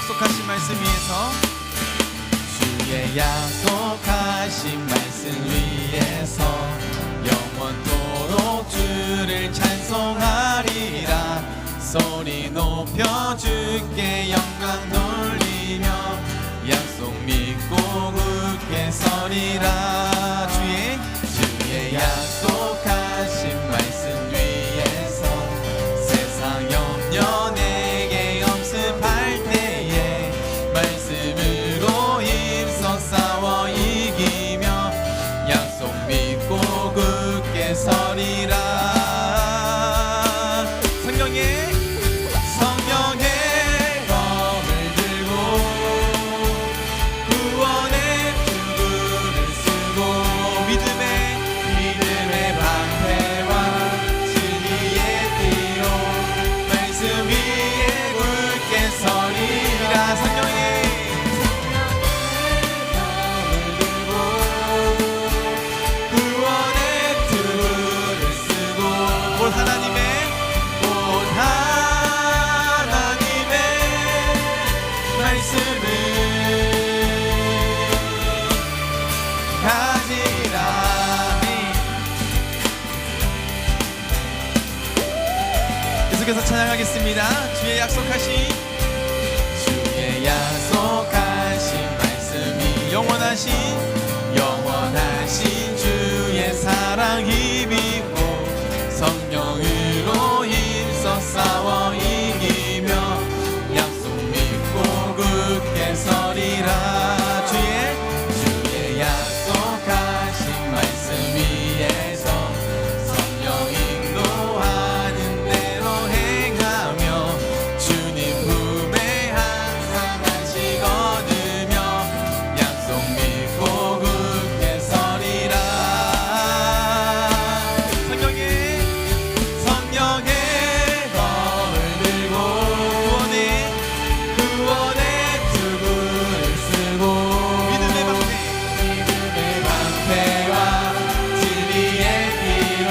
약속하신 말씀 위에서 주의 약속하신 말씀 위에서 영원토록 주를 찬송하리라. 소리 높여 주께 영광 돌리며 약속 믿고 굳게 서리라. 주의 약속하신 말씀 위에서 세상 염려 내게 엄습할 때에 말씀으로 힘써 싸워 이기며 약속 믿고 굳게 서리라. 성령의 검을 들고 구원의 투구를 쓰고 믿음의 방패와 진리의 띠로 말씀 위에 굳게 서리라. 성령의 검을 들고 구원의 투구를 쓰고 곧 하나님의 말씀을 가지라. 계속해서 찬양하겠습니다. 주의 약속하신 말씀이 영원하신 주의 사랑 힘입고 성령으로 힘써 싸워 이기며 약속 믿고 굳게 서리라. 주의 약속하신 말씀 위에서 성령 인도하는 대로 행하며 주님 품에 항상 안식 얻으며 약속 믿고 굳게 서리라. 성령의 검을 들고 구원의 투구를 쓰고 믿음의 방패와 진리의 띠로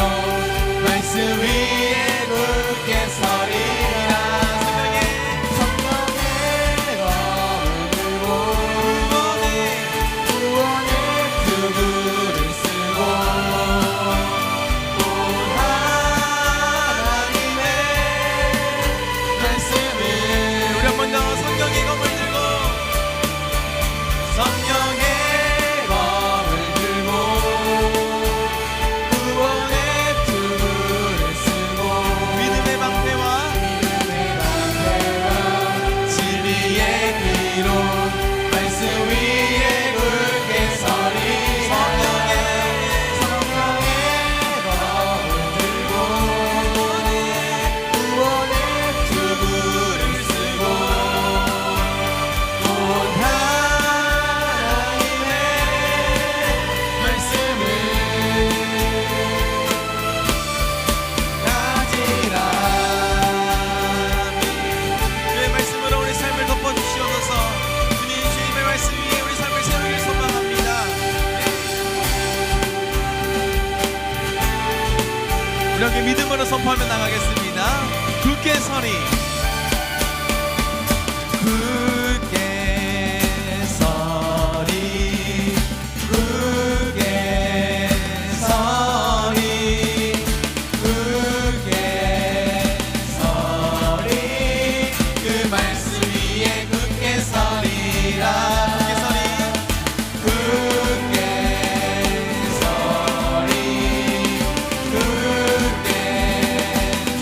말씀 위에 굳게 서리라. 성령의 검을 들고 구원의 투구를 쓰고 곧 하나님의 말씀을 우리 한 번 더 성령의 검을 들고 성령의 검을 들고 구원의 투구를 쓰고 믿음의 방패와 진리의 띠로 말씀 위에 굳게 서리. 성령의 검을 들고 구원의 투구를 쓰고 곧 하나님의 말씀을 가지라. 주의 말씀으로 우리 삶을 덮어주시옵소서. 주님, 주님의 말씀 위에 우리 삶을 세우길 소망합니다. 이렇게 믿음으로 선포하며 나가겠습니다. 굳게 서리. 굳게 서리. 굳게 서리. 굳게 서리. 그 말씀 위에 굳게 서리라. 굳게 서리. 굳게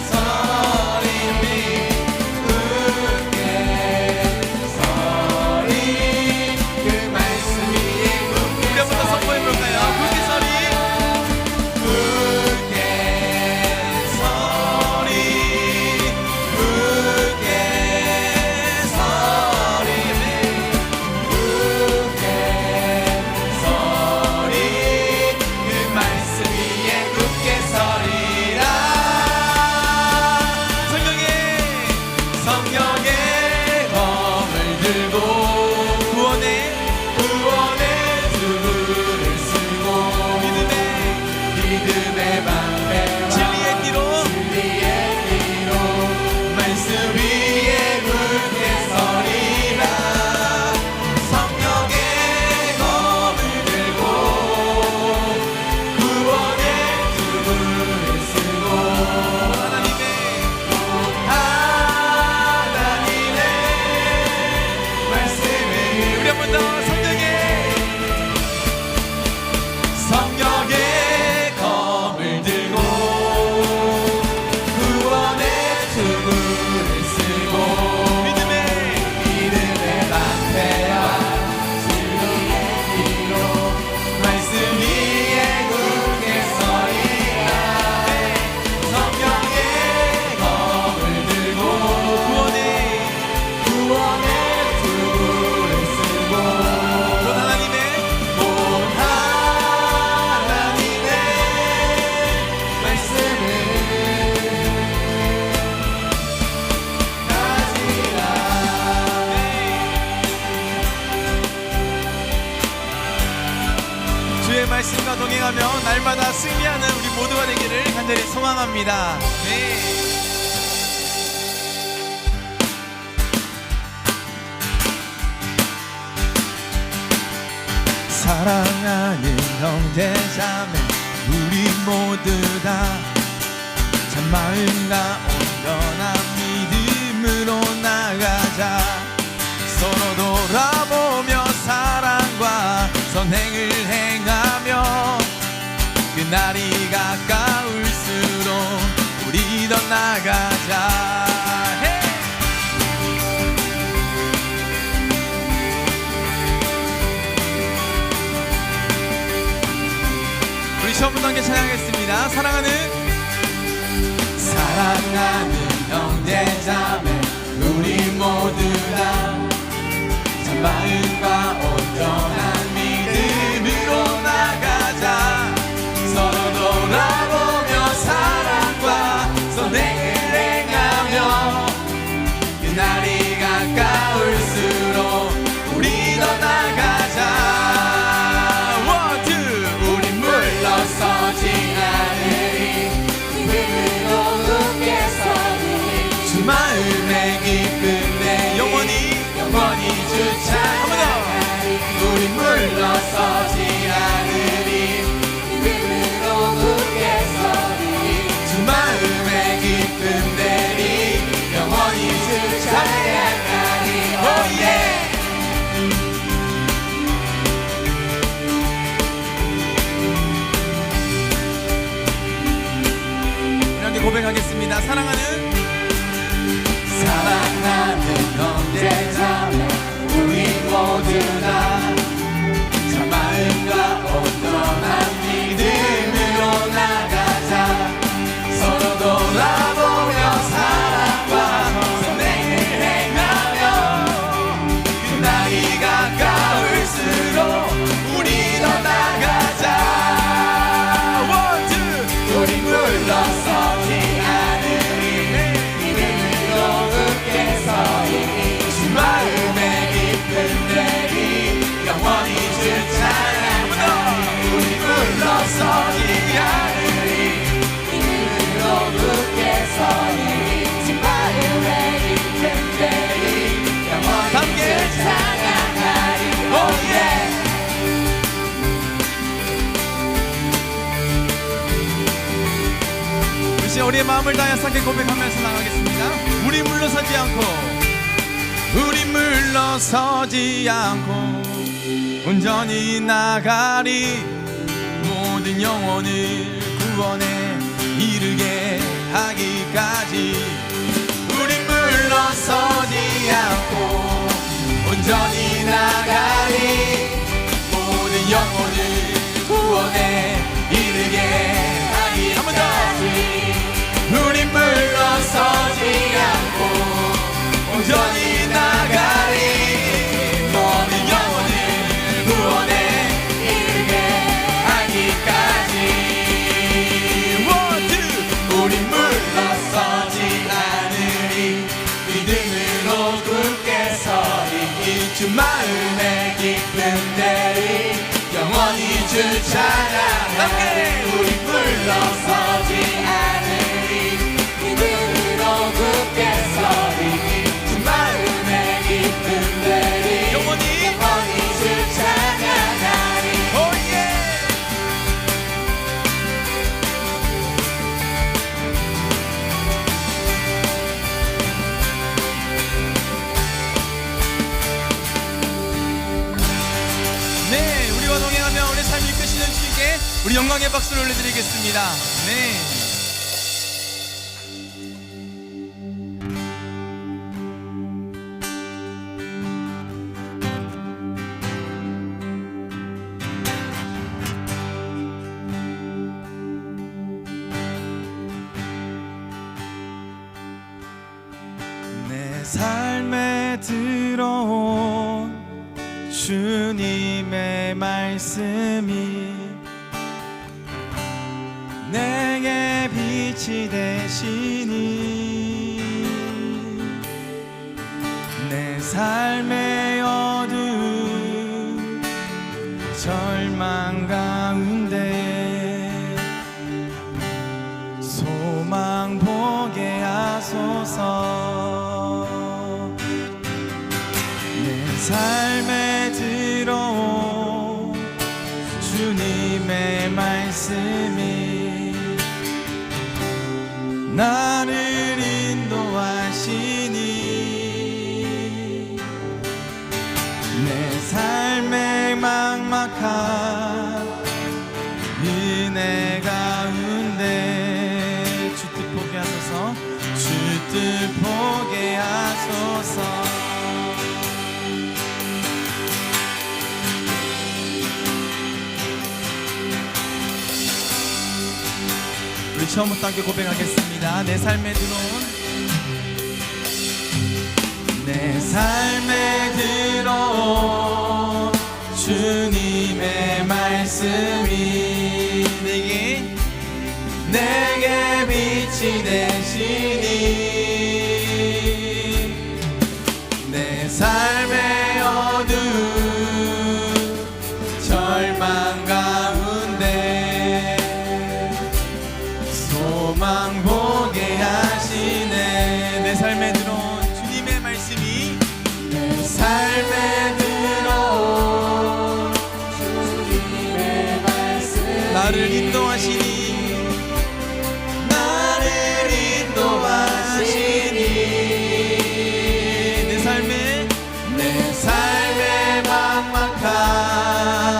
서리. 굳게 간절히 소망합니다. 네. 사랑하는 형제자매 우리 모두 다 참마음과 온전한 믿음으로 나가자. 서로 돌아보며 사랑과 선행을 행하며 그날이 가까울수록 우리 더 나가자. 우리 처음부터 함께 찬양하겠습니다. 사랑하는 형제자매 우리 모두 다 참마음과 온전한 믿음으로 나가자. 서로 돌아보며 사랑과 선행을 행하며 그날이 가까울수록 우리 더 나가자. 우린 물러서지 않으리 믿음으로 굳게 서리 주 마음의 기쁨 내 영원히 주 찬양하리. 우린 물러서지 않으리 믿음으로 굳게 서리 주 마음의 기쁨 내리 영원히 주 찬양하리. Oh yeah. 이렇게 고백하겠습니다. 사랑하는 형제자매 우리 모두 다 참마음과 온전한 믿음으로 나가자. 서로 돌아보며 사랑과 선행을 행하며 그날이 가까울수록 우리 더 나가자. 우리 물러서지 않으리 믿음으로 굳게 서리 주 마음의 기쁨 내리 영원히 주 찬양하리. 우리 물러서지 않으리 믿음으로 굳게 서리 주 마음의 기쁨 내리 영원히 주 찬양하리. Oh yeah. 우리의 마음을 다해 함께 고백하면서 나가겠습니다. 우리 물러서지 않고 온전히 나가리. 모든 영혼을 구원에 이르게 하기까지 우리 물러서지 않고 온전히 나가리. 모든 영혼을 구원에 이르게 하기까지 우린 물러서지 않고 온전히 나가리. 모든 영혼을 구원에 이르게 하기까지 우린 물러서지 않으리 믿음으로 굳게 서리 주 마음의 기쁨 내리 영원히 주 찬양하리. 우린 물러서지 않으리 믿음으로 굳게 서리 주 마음의 기쁨 내리 영원히 주 찬양하리. Oh yeah. 네, 우리와 동행하며 우리 삶을 이끄시는 주님께 우리 영광의 박수를 올려드리겠습니다. 네. 내 삶에 들어온 주님의 말씀이 내게 빛이 되시니 내 삶의 어두운 절망 가운데 하소서. 내 삶에 들어온 주님의 말씀이 나를 인도하시니 내 삶의 막막한 은혜 가운데 주 뜻 보게 하소서. 주 뜻 보게 하소서. 우리 처음부터 함께 고백하겠습니다. 내 삶에 들어온 주님의 말씀이 내게 빛이 되시니 내 삶의 어두운 절망 가운데 소망 보게 하시네. 내 삶에 들어온 주님의 말씀이 내 삶에 들어온 주님의 말씀이 나를 인도하시니 내 삶의 막막한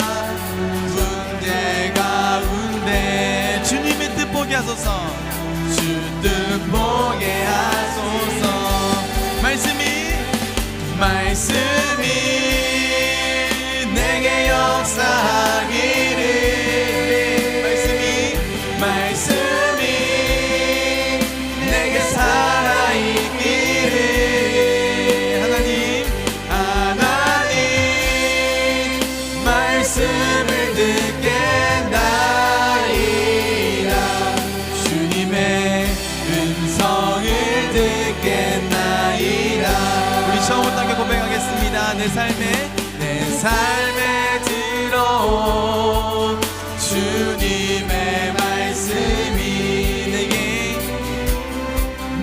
문제 가운데 주님의 뜻 보게 하소서. 주 뜻 보게 하소서. 말씀이 내게 역사하기를 말씀이 내게 살아있기를 하나님 말씀을 듣겠나이다. 주님의 음성을 듣겠나이다. 우리 처음부터 함께 고백하겠습니다. 내 삶에 들어온 주님의 말씀이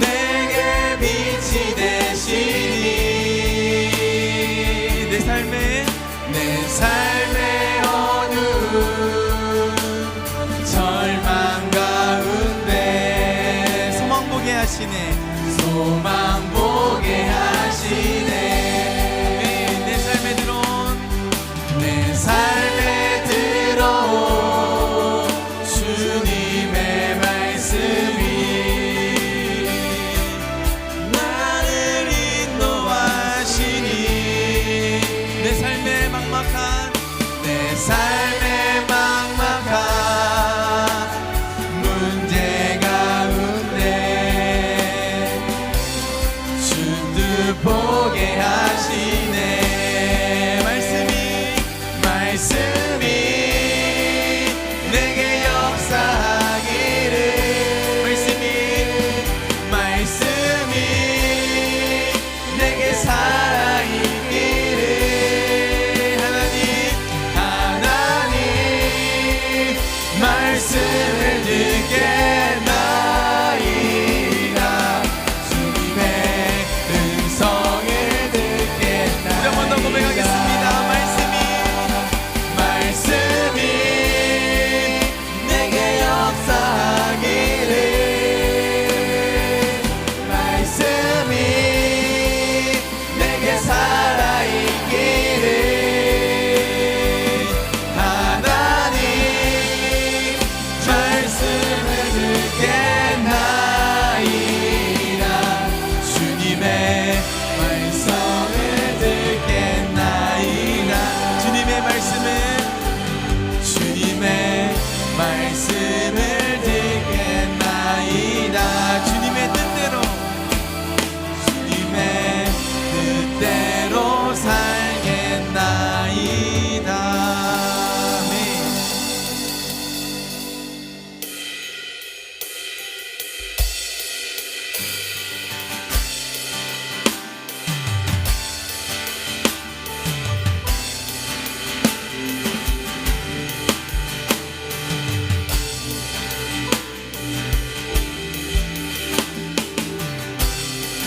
내게 빛이 되시니 내 삶의 어두운 절망 가운데 소망 보게 하시네. 내 삶에 들어온 주님의 말씀이 나를 인도하시니 내 삶의 막막한 문제 가운데 주 뜻 보게 하시니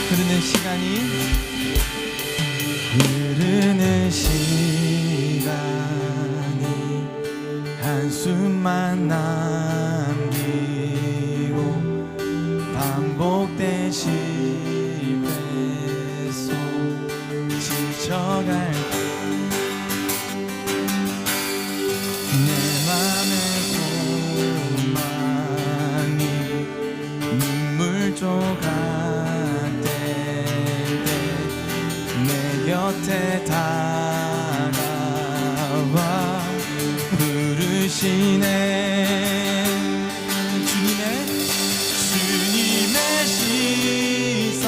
흐르는 시간이 흐르는 시간이 한숨만 남기고 반복된 실패속 지쳐갈 내 맘의 소망이 눈물 조각 될 때 내 곁에 다가와 부르시네. 주님의 시선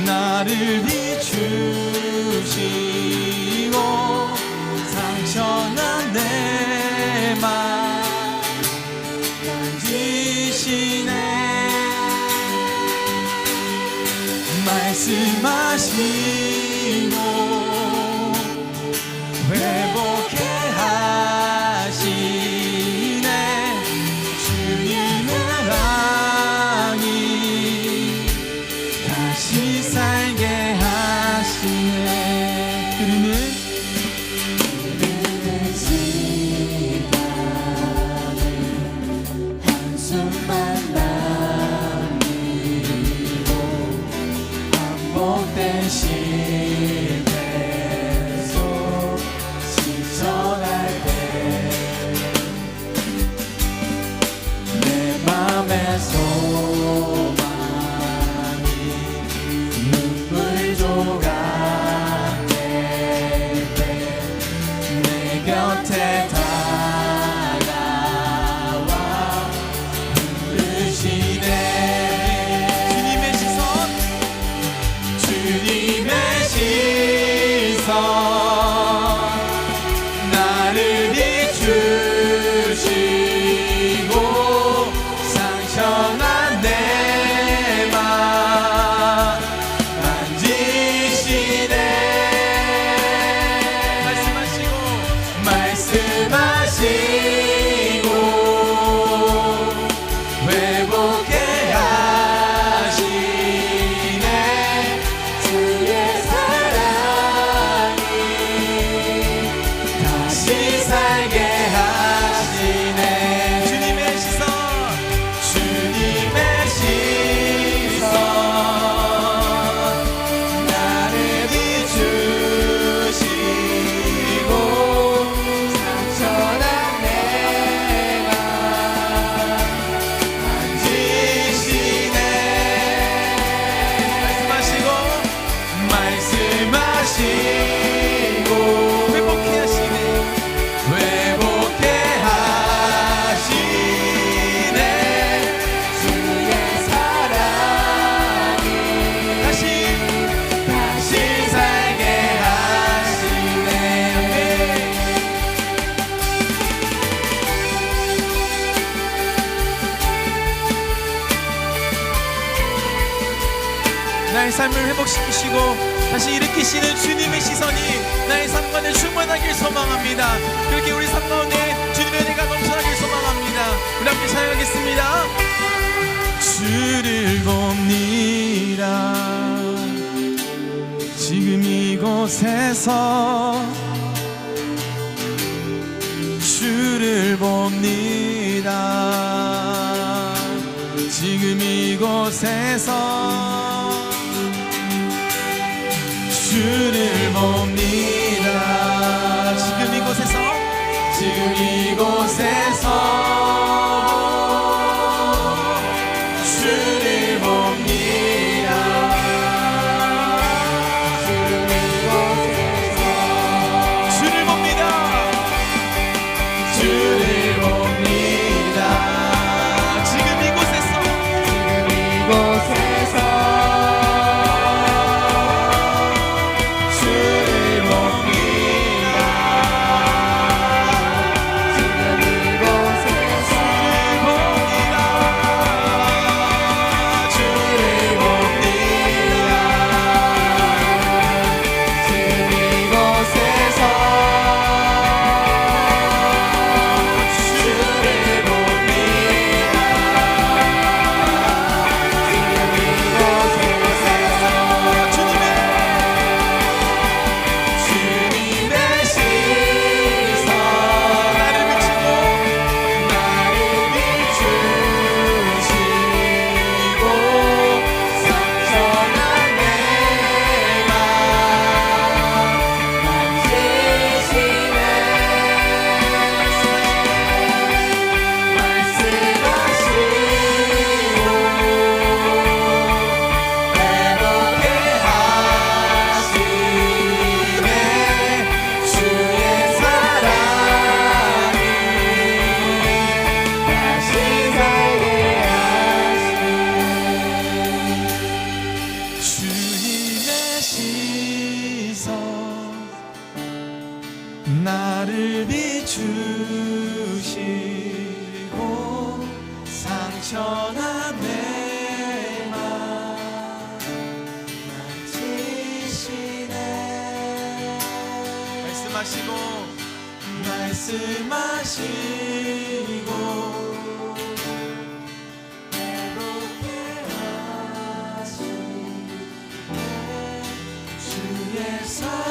나를 비추시고 상처난 내 맘 만지시네. 말씀하시고 회복해 하시네. 주님의 왕이 다시 살게 하시네. 흐르는 시간을 한숨만 남기고 반복된 실패 속 지쳐갈 때 내 맘의 소망이 눈물 조각 될 때 내 곁에 다가와 부르시네. 주님의 시선 나를 비추시고 상처난 내 맘 만지시네. 말씀하시고 회복해 하시네. 주의 사랑이 다시 살게 하시네. 주님의 시선 나를 비추시고 상처난 내 맘 만지시네. 말씀하시고 회복해 하시네. 주의 사랑이 다시 살게 하시네. 나의 삶을 회복시키시고 다시 일으키시는 주님의 시선이 나의 삶 가운데 충만하길 소망합니다. 그렇게 우리 삶 가운데 주님의 은혜가 넘쳐나길 소망합니다. 우리 함께 찬양하겠습니다. 주를 봅니다. 지금 이곳에서 주를 봅니다. 지금 이곳에서 주를 봅니다. 지금 이곳에서 주를 봅니다. 주를 봅니다. 지금 이곳에서 주를 상처난 내맘 만지시네. 말씀하시고 회복해 하시네. 주의 사랑이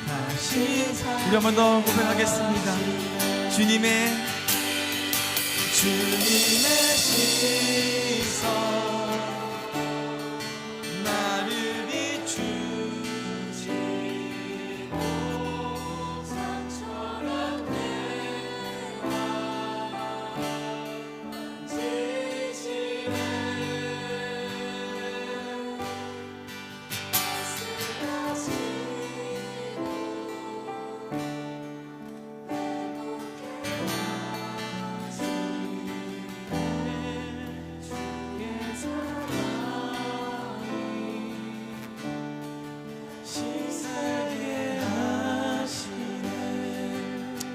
다시 우리 한 번 더 고백하겠습니다. 주님의 시선 나를 비추시고 상처난 내 맘 만지시네.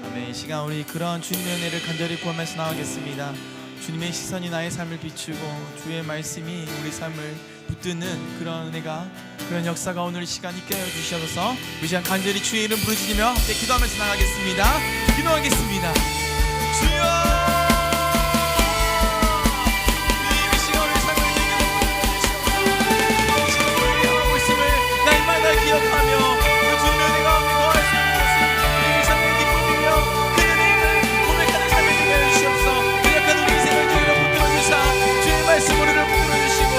아멘. 이 시간 우리 그런 주님의 은혜를 간절히 구하면서 나가겠습니다. 주님의 시선이 나의 삶을 비추고 주의 말씀이 우리 삶을 붙드는 그런 은혜가, 그런 역사가 오늘 이 시간 있게 하여 주셔서 우리 시간 간절히 주의 이름 부르짖으며 함께 기도하면서 나가겠습니다. 기도하겠습니다. 주여, 기억하며 그 주님의 은혜 가운데 거할 수 있는 것을 우리 삶의 기쁨이며 그 은혜를 고백하는 삶의 되게 하여 주시옵소서. 연약한 우리 인생을 주의로 붙들어 주사 주의 말씀 우리를 붙들어 주시고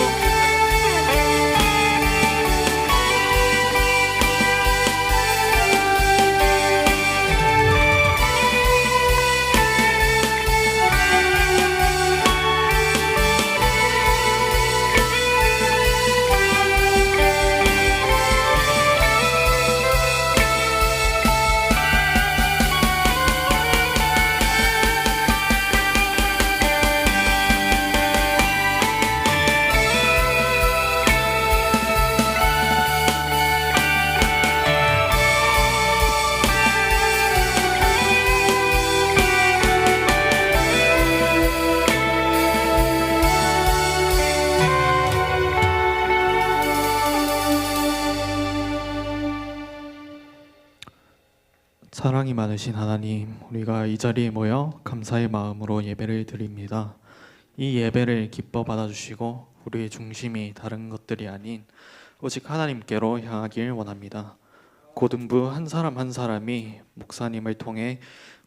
사랑이 많으신 하나님, 우리가 이 자리에 모여 감사의 마음으로 예배를 드립니다. 이 예배를 기뻐 받아주시고 우리의 중심이 다른 것들이 아닌 오직 하나님께로 향하길 원합니다. 고등부 한 사람 한 사람이 목사님을 통해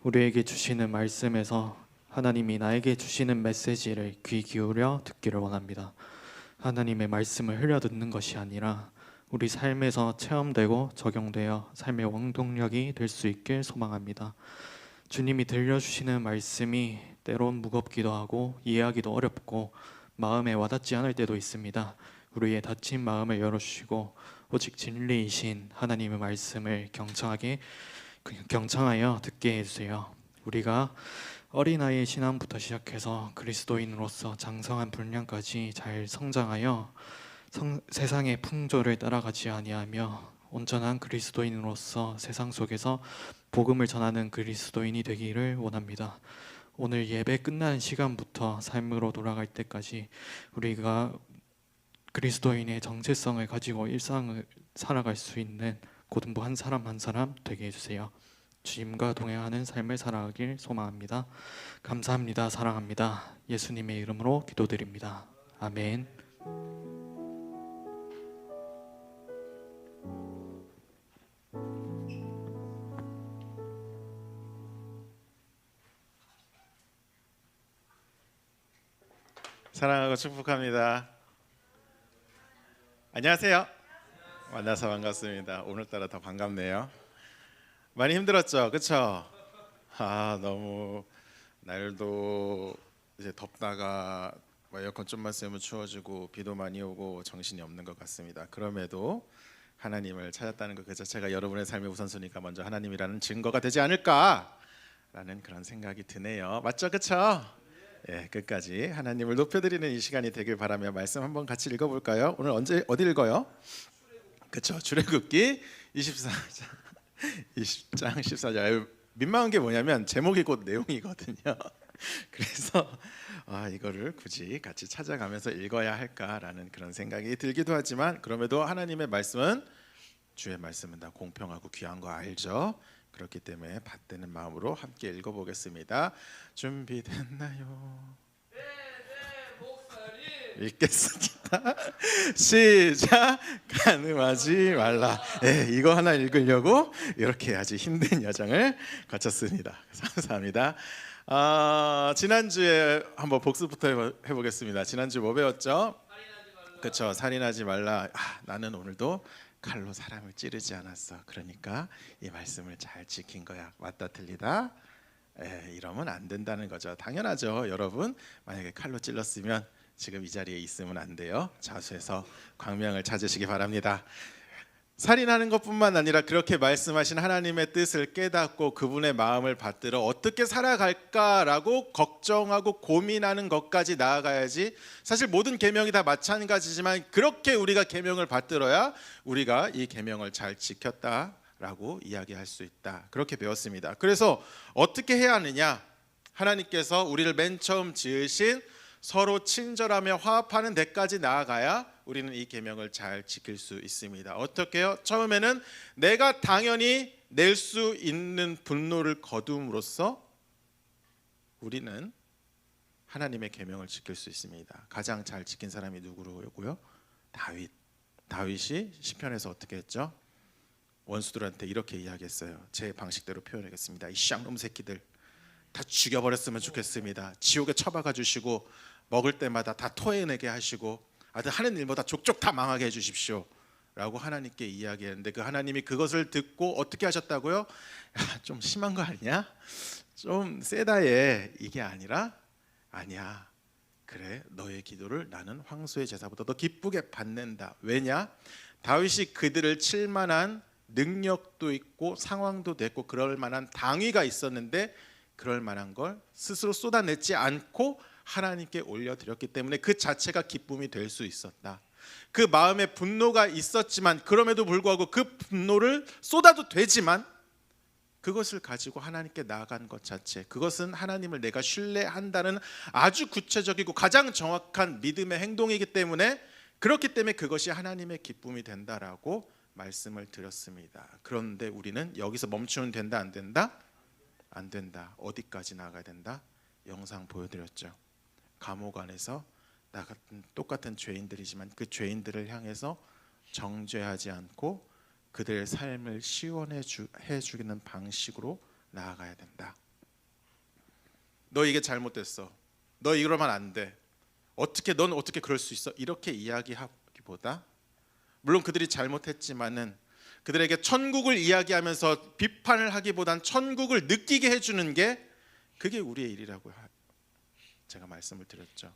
우리에게 주시는 말씀에서 하나님이 나에게 주시는 메시지를 귀 기울여 듣기를 원합니다. 하나님의 말씀을 흘려듣는 것이 아니라 우리 삶에서 체험되고 적용되어 삶의 원동력이 될 수 있길 소망합니다. 주님이 들려주시는 말씀이 때론 무겁기도 하고 이해하기도 어렵고 마음에 와닿지 않을 때도 있습니다. 우리의 닫힌 마음을 열어주시고 오직 진리이신 하나님의 말씀을 경청하여 듣게 해주세요. 우리가 어린아이의 신앙부터 시작해서 그리스도인으로서 장성한 분량까지 잘 성장하여 세상의 풍조를 따라가지 아니하며 온전한 그리스도인으로서 세상 속에서 복음을 전하는 그리스도인이 되기를 원합니다. 오늘 예배 끝나는 시간부터 삶으로 돌아갈 때까지 우리가 그리스도인의 정체성을 가지고 일상을 살아갈 수 있는 고등부 한 사람 한 사람 되게 해주세요. 주님과 동행하는 삶을 살아가길 소망합니다. 감사합니다. 사랑합니다. 예수님의 이름으로 기도드립니다. 아멘. 사랑하고 축복합니다. 안녕하세요. 만나서 반갑습니다. 오늘따라 더 반갑네요. 많이 힘들었죠, 그렇죠? 너무 날도 이제 덥다가 에어컨 좀만 쐬면 추워지고 비도 많이 오고 정신이 없는 것 같습니다. 그럼에도 하나님을 찾았다는 것 그 자체가 여러분의 삶의 우선순위가 먼저 하나님이라는 증거가 되지 않을까라는 그런 생각이 드네요. 맞죠, 그렇죠? 예, 끝까지 하나님을 높여드리는 이 시간이 되길 바라며 말씀 한번 같이 읽어볼까요? 오늘 어디 읽어요? 그렇죠, 출애굽기 20장 14절. 민망한 게 뭐냐면 제목이 곧 내용이거든요. 그래서 이거를 굳이 같이 찾아가면서 읽어야 할까라는 그런 생각이 들기도 하지만, 그럼에도 하나님의 말씀은, 주의 말씀은 다 공평하고 귀한 거 알죠? 그렇기 때문에 받드는 마음으로 함께 읽어보겠습니다. 준비됐나요? 읽겠습니다. 시작. 간음하지 말라. 이거 하나 읽으려고 이렇게 아주 힘든 여정을 거쳤습니다. 감사합니다. 지난주에 한번 복습부터 해보겠습니다. 지난주 뭐 배웠죠? 그렇죠. 살인하지 말라. 나는 오늘도 칼로 사람을 찌르지 않았어. 그러니까 이 말씀을 잘 지킨 거야. 맞다 틀리다? 이러면 안 된다는 거죠. 당연하죠. 여러분 만약에 칼로 찔렀으면 지금 이 자리에 있으면 안 돼요. 자수해서 광명을 찾으시기 바랍니다. 살인하는 것뿐만 아니라 그렇게 말씀하신 하나님의 뜻을 깨닫고 그분의 마음을 받들어 어떻게 살아갈까라고 걱정하고 고민하는 것까지 나아가야지. 사실 모든 계명이 다 마찬가지지만 그렇게 우리가 계명을 받들어야 우리가 이 계명을 잘 지켰다라고 이야기할 수 있다. 그렇게 배웠습니다. 그래서 어떻게 해야 하느냐? 하나님께서 우리를 맨 처음 지으신 서로 친절하며 화합하는 데까지 나아가야 우리는 이 계명을 잘 지킬 수 있습니다. 어떻게요? 처음에는 내가 당연히 낼 수 있는 분노를 거둠으로써 우리는 하나님의 계명을 지킬 수 있습니다. 가장 잘 지킨 사람이 누구로고요? 다윗이 시편에서 어떻게 했죠? 원수들한테 이렇게 이야기했어요. 제 방식대로 표현하겠습니다. 이 쌍놈 새끼들 다 죽여버렸으면 좋겠습니다. 지옥에 처박아 주시고 먹을 때마다 다 토해내게 하시고 하는 일마다 족족 다 망하게 해주십시오 라고 하나님께 이야기했는데, 그 하나님이 그것을 듣고 어떻게 하셨다고요? 좀 심한 거 아니냐? 좀 세다 얘. 이게 아니라 아니야. 그래, 너의 기도를 나는 황소의 제사보다 더 기쁘게 받는다. 왜냐? 다윗이 그들을 칠 만한 능력도 있고 상황도 됐고 그럴 만한 당위가 있었는데 그럴 만한 걸 스스로 쏟아내지 않고 하나님께 올려드렸기 때문에 그 자체가 기쁨이 될 수 있었다. 그 마음에 분노가 있었지만 그럼에도 불구하고 그 분노를 쏟아도 되지만 그것을 가지고 하나님께 나아간 것 자체, 그것은 하나님을 내가 신뢰한다는 아주 구체적이고 가장 정확한 믿음의 행동이기 때문에, 그렇기 때문에 그것이 하나님의 기쁨이 된다라고 말씀을 드렸습니다. 그런데 우리는 여기서 멈추면 된다 안 된다? 안 된다. 어디까지 나아가야 된다? 영상 보여드렸죠. 감옥 안에서 나 같은 똑같은 죄인들이지만 그 죄인들을 향해서 정죄하지 않고 그들의 삶을 시원해 주기는 방식으로 나아가야 된다. 너 이게 잘못됐어. 너 이러면 안 돼. 넌 어떻게 그럴 수 있어? 이렇게 이야기하기보다, 물론 그들이 잘못했지만은 그들에게 천국을 이야기하면서 비판을 하기보단 천국을 느끼게 해주는 게 그게 우리의 일이라고 제가 말씀을 드렸죠.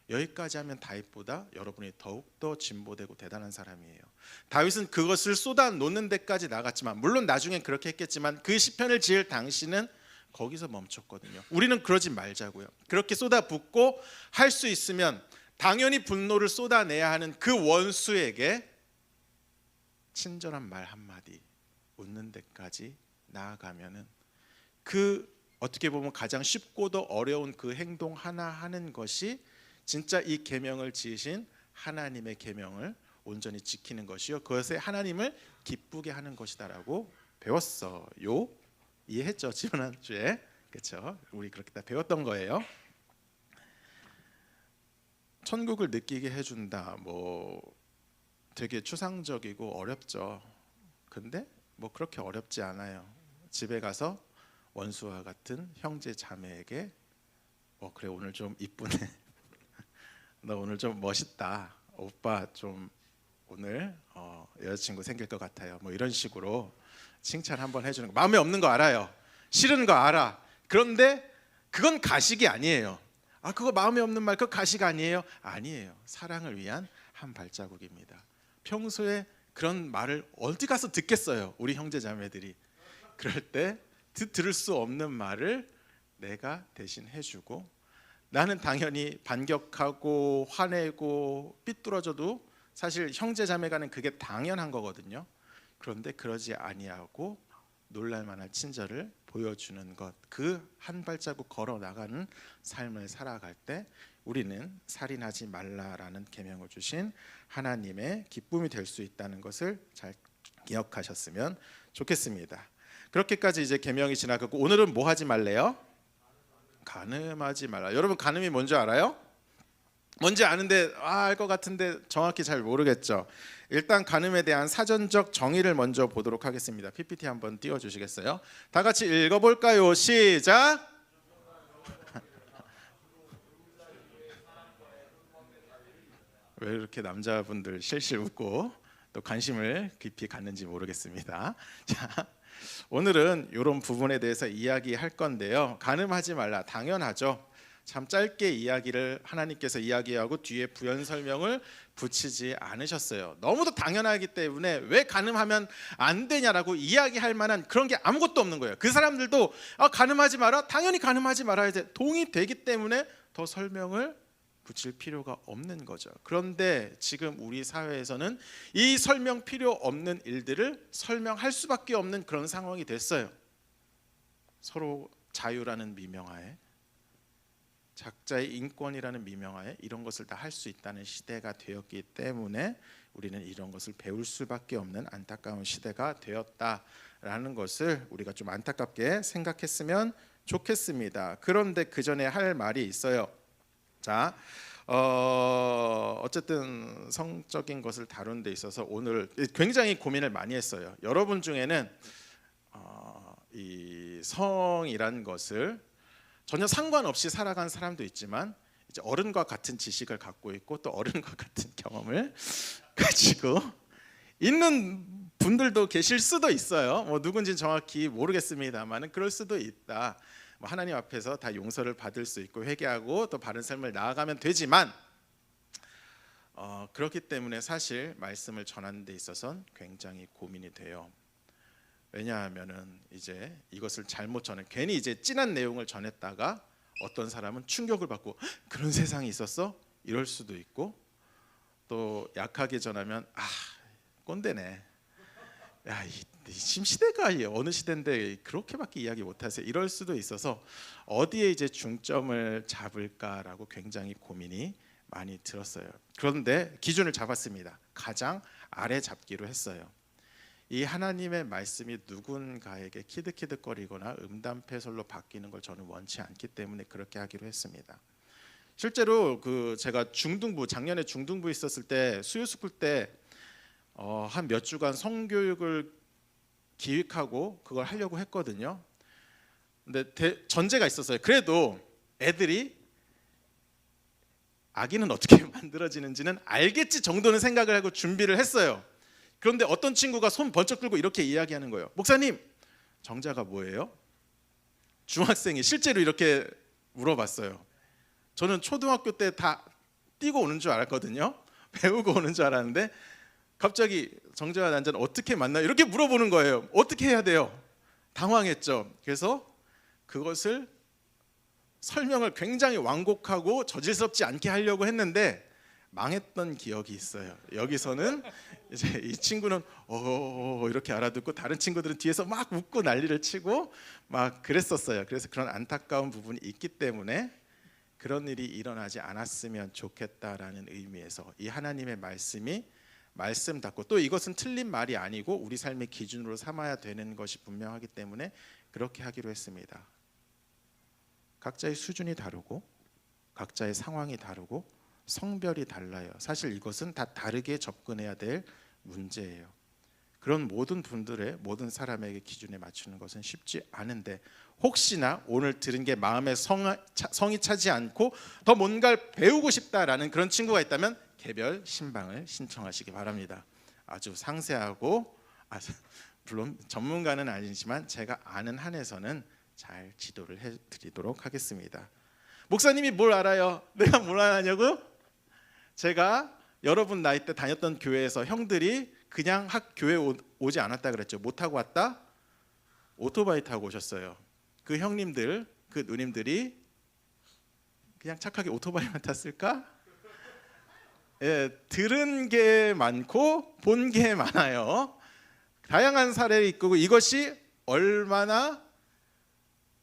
여기까지 하면 다윗보다 여러분이 더욱더 진보되고 대단한 사람이에요. 다윗은 그것을 쏟아놓는 데까지 나갔지만, 물론 나중엔 그렇게 했겠지만 그 시편을 지을 당시는 거기서 멈췄거든요. 우리는 그러지 말자고요. 그렇게 쏟아붓고 할 수 있으면 당연히 분노를 쏟아내야 하는 그 원수에게 친절한 말 한마디, 웃는 데까지 나아가면은 그 어떻게 보면 가장 쉽고도 어려운 그 행동 하나 하는 것이 진짜 이 계명을 지으신 하나님의 계명을 온전히 지키는 것이요, 그것에 하나님을 기쁘게 하는 것이다라고 배웠어요. 이해했죠? 지난주에. 그렇죠? 우리 그렇게 다 배웠던 거예요. 천국을 느끼게 해준다. 뭐 되게 추상적이고 어렵죠. 근데 뭐 그렇게 어렵지 않아요. 집에 가서 원수와 같은 형제 자매에게 그래, 오늘 좀 이쁘네. 너 오늘 좀 멋있다. 오빠 좀 오늘 여자친구 생길 것 같아요. 뭐 이런 식으로 칭찬 한번 해주는 거. 마음에 없는 거 알아요. 싫은 거 알아. 그런데 그건 가식이 아니에요. 그거 마음에 없는 말, 그거 가식 아니에요? 아니에요. 사랑을 위한 한 발자국입니다. 평소에 그런 말을 어디 가서 듣겠어요, 우리 형제 자매들이. 그럴 때 들을 수 없는 말을 내가 대신 해주고, 나는 당연히 반격하고 화내고 삐뚤어져도 사실 형제 자매 간은 그게 당연한 거거든요. 그런데 그러지 아니하고 놀랄만한 친절을 보여주는 것, 그 한 발자국 걸어 나가는 삶을 살아갈 때 우리는 살인하지 말라라는 계명을 주신 하나님의 기쁨이 될 수 있다는 것을 잘 기억하셨으면 좋겠습니다. 그렇게까지 이제 계명이 지나가고 오늘은 뭐 하지 말래요? 간음하지 말라. 여러분 간음이 뭔지 알아요? 뭔지 아는데 알 것 같은데 정확히 잘 모르겠죠. 일단 간음에 대한 사전적 정의를 먼저 보도록 하겠습니다. PPT 한번 띄워주시겠어요? 다 같이 읽어볼까요? 시작. 왜 이렇게 남자분들 실실 웃고 또 관심을 깊이 갖는지 모르겠습니다. 자, 오늘은 이런 부분에 대해서 이야기할 건데요. 간음하지 말라, 당연하죠. 참 짧게 이야기를 하나님께서 이야기하고 뒤에 부연 설명을 붙이지 않으셨어요. 너무도 당연하기 때문에 왜 간음하면 안 되냐라고 이야기할 만한 그런 게 아무것도 없는 거예요. 그 사람들도 간음하지 마라, 당연히 간음하지 말아야 돼, 동의되기 때문에 더 설명을 붙일 필요가 없는 거죠. 그런데 지금 우리 사회에서는 이 설명 필요 없는 일들을 설명할 수밖에 없는 그런 상황이 됐어요. 서로 자유라는 미명하에, 각자의 인권이라는 미명하에 이런 것을 다 할 수 있다는 시대가 되었기 때문에 우리는 이런 것을 배울 수밖에 없는 안타까운 시대가 되었다라는 것을 우리가 좀 안타깝게 생각했으면 좋겠습니다. 그런데 그 전에 할 말이 있어요. 자, 어쨌든 성적인 것을 다룬 데 있어서 오늘 굉장히 고민을 많이 했어요. 여러분 중에는 이 성이란 것을 전혀 상관없이 살아간 사람도 있지만 이제 어른과 같은 지식을 갖고 있고 또 어른과 같은 경험을 가지고 있는 분들도 계실 수도 있어요. 뭐 누군지는 정확히 모르겠습니다만은 그럴 수도 있다. 뭐 하나님 앞에서 다 용서를 받을 수 있고 회개하고 또 바른 삶을 나아가면 되지만 그렇기 때문에 사실 말씀을 전하는 데 있어서는 굉장히 고민이 돼요. 왜냐하면은 이제 이것을 잘못 전해 괜히 이제 진한 내용을 전했다가 어떤 사람은 충격을 받고 그런 세상이 있었어? 이럴 수도 있고 또 약하게 전하면 꼰대네. 야, 이 심시대가 어느 시대인데 그렇게밖에 이야기 못하세요. 이럴 수도 있어서 어디에 이제 중점을 잡을까라고 굉장히 고민이 많이 들었어요. 그런데 기준을 잡았습니다. 가장 아래 잡기로 했어요. 이 하나님의 말씀이 누군가에게 키득키득거리거나 음담패설로 바뀌는 걸 저는 원치 않기 때문에 그렇게 하기로 했습니다. 실제로 제가 작년에 중등부 있었을 때 수요스쿨 때 한 몇 주간 성교육을 기획하고 그걸 하려고 했거든요. 근데 전제가 있었어요. 그래도 애들이 아기는 어떻게 만들어지는지는 알겠지 정도는 생각을 하고 준비를 했어요. 그런데 어떤 친구가 손 번쩍 들고 이렇게 이야기하는 거예요. 목사님, 정자가 뭐예요? 중학생이 실제로 이렇게 물어봤어요. 저는 초등학교 때 다 뛰고 오는 줄 알았거든요. 배우고 오는 줄 알았는데 갑자기 정자와 난자는 어떻게 만나요? 이렇게 물어보는 거예요. 어떻게 해야 돼요? 당황했죠. 그래서 그것을 설명을 굉장히 완곡하고 저질스럽지 않게 하려고 했는데 망했던 기억이 있어요. 여기서는 이제 이 친구는 이렇게 알아듣고 다른 친구들은 뒤에서 막 웃고 난리를 치고 막 그랬었어요. 그래서 그런 안타까운 부분이 있기 때문에 그런 일이 일어나지 않았으면 좋겠다라는 의미에서 이 하나님의 말씀이 말씀답고 또 이것은 틀린 말이 아니고 우리 삶의 기준으로 삼아야 되는 것이 분명하기 때문에 그렇게 하기로 했습니다. 각자의 수준이 다르고 각자의 상황이 다르고 성별이 달라요. 사실 이것은 다 다르게 접근해야 될 문제예요. 그런 모든 분들의 모든 사람에게 기준에 맞추는 것은 쉽지 않은데 혹시나 오늘 들은 게 마음에 성이 차지 않고 더 뭔가를 배우고 싶다라는 그런 친구가 있다면 개별 신방을 신청하시기 바랍니다. 아주 상세하고 물론 전문가는 아니지만 제가 아는 한에서는 잘 지도를 해드리도록 하겠습니다. 목사님이 뭘 알아요? 내가 뭘 아냐고? 제가 여러분 나이 때 다녔던 교회에서 형들이 그냥 교회 오지 않았다 그랬죠. 못 타고 왔다? 오토바이 타고 오셨어요. 그 형님들, 그 누님들이 그냥 착하게 오토바이만 탔을까? 예, 들은 게 많고 본 게 많아요. 다양한 사례를 있고 이것이 얼마나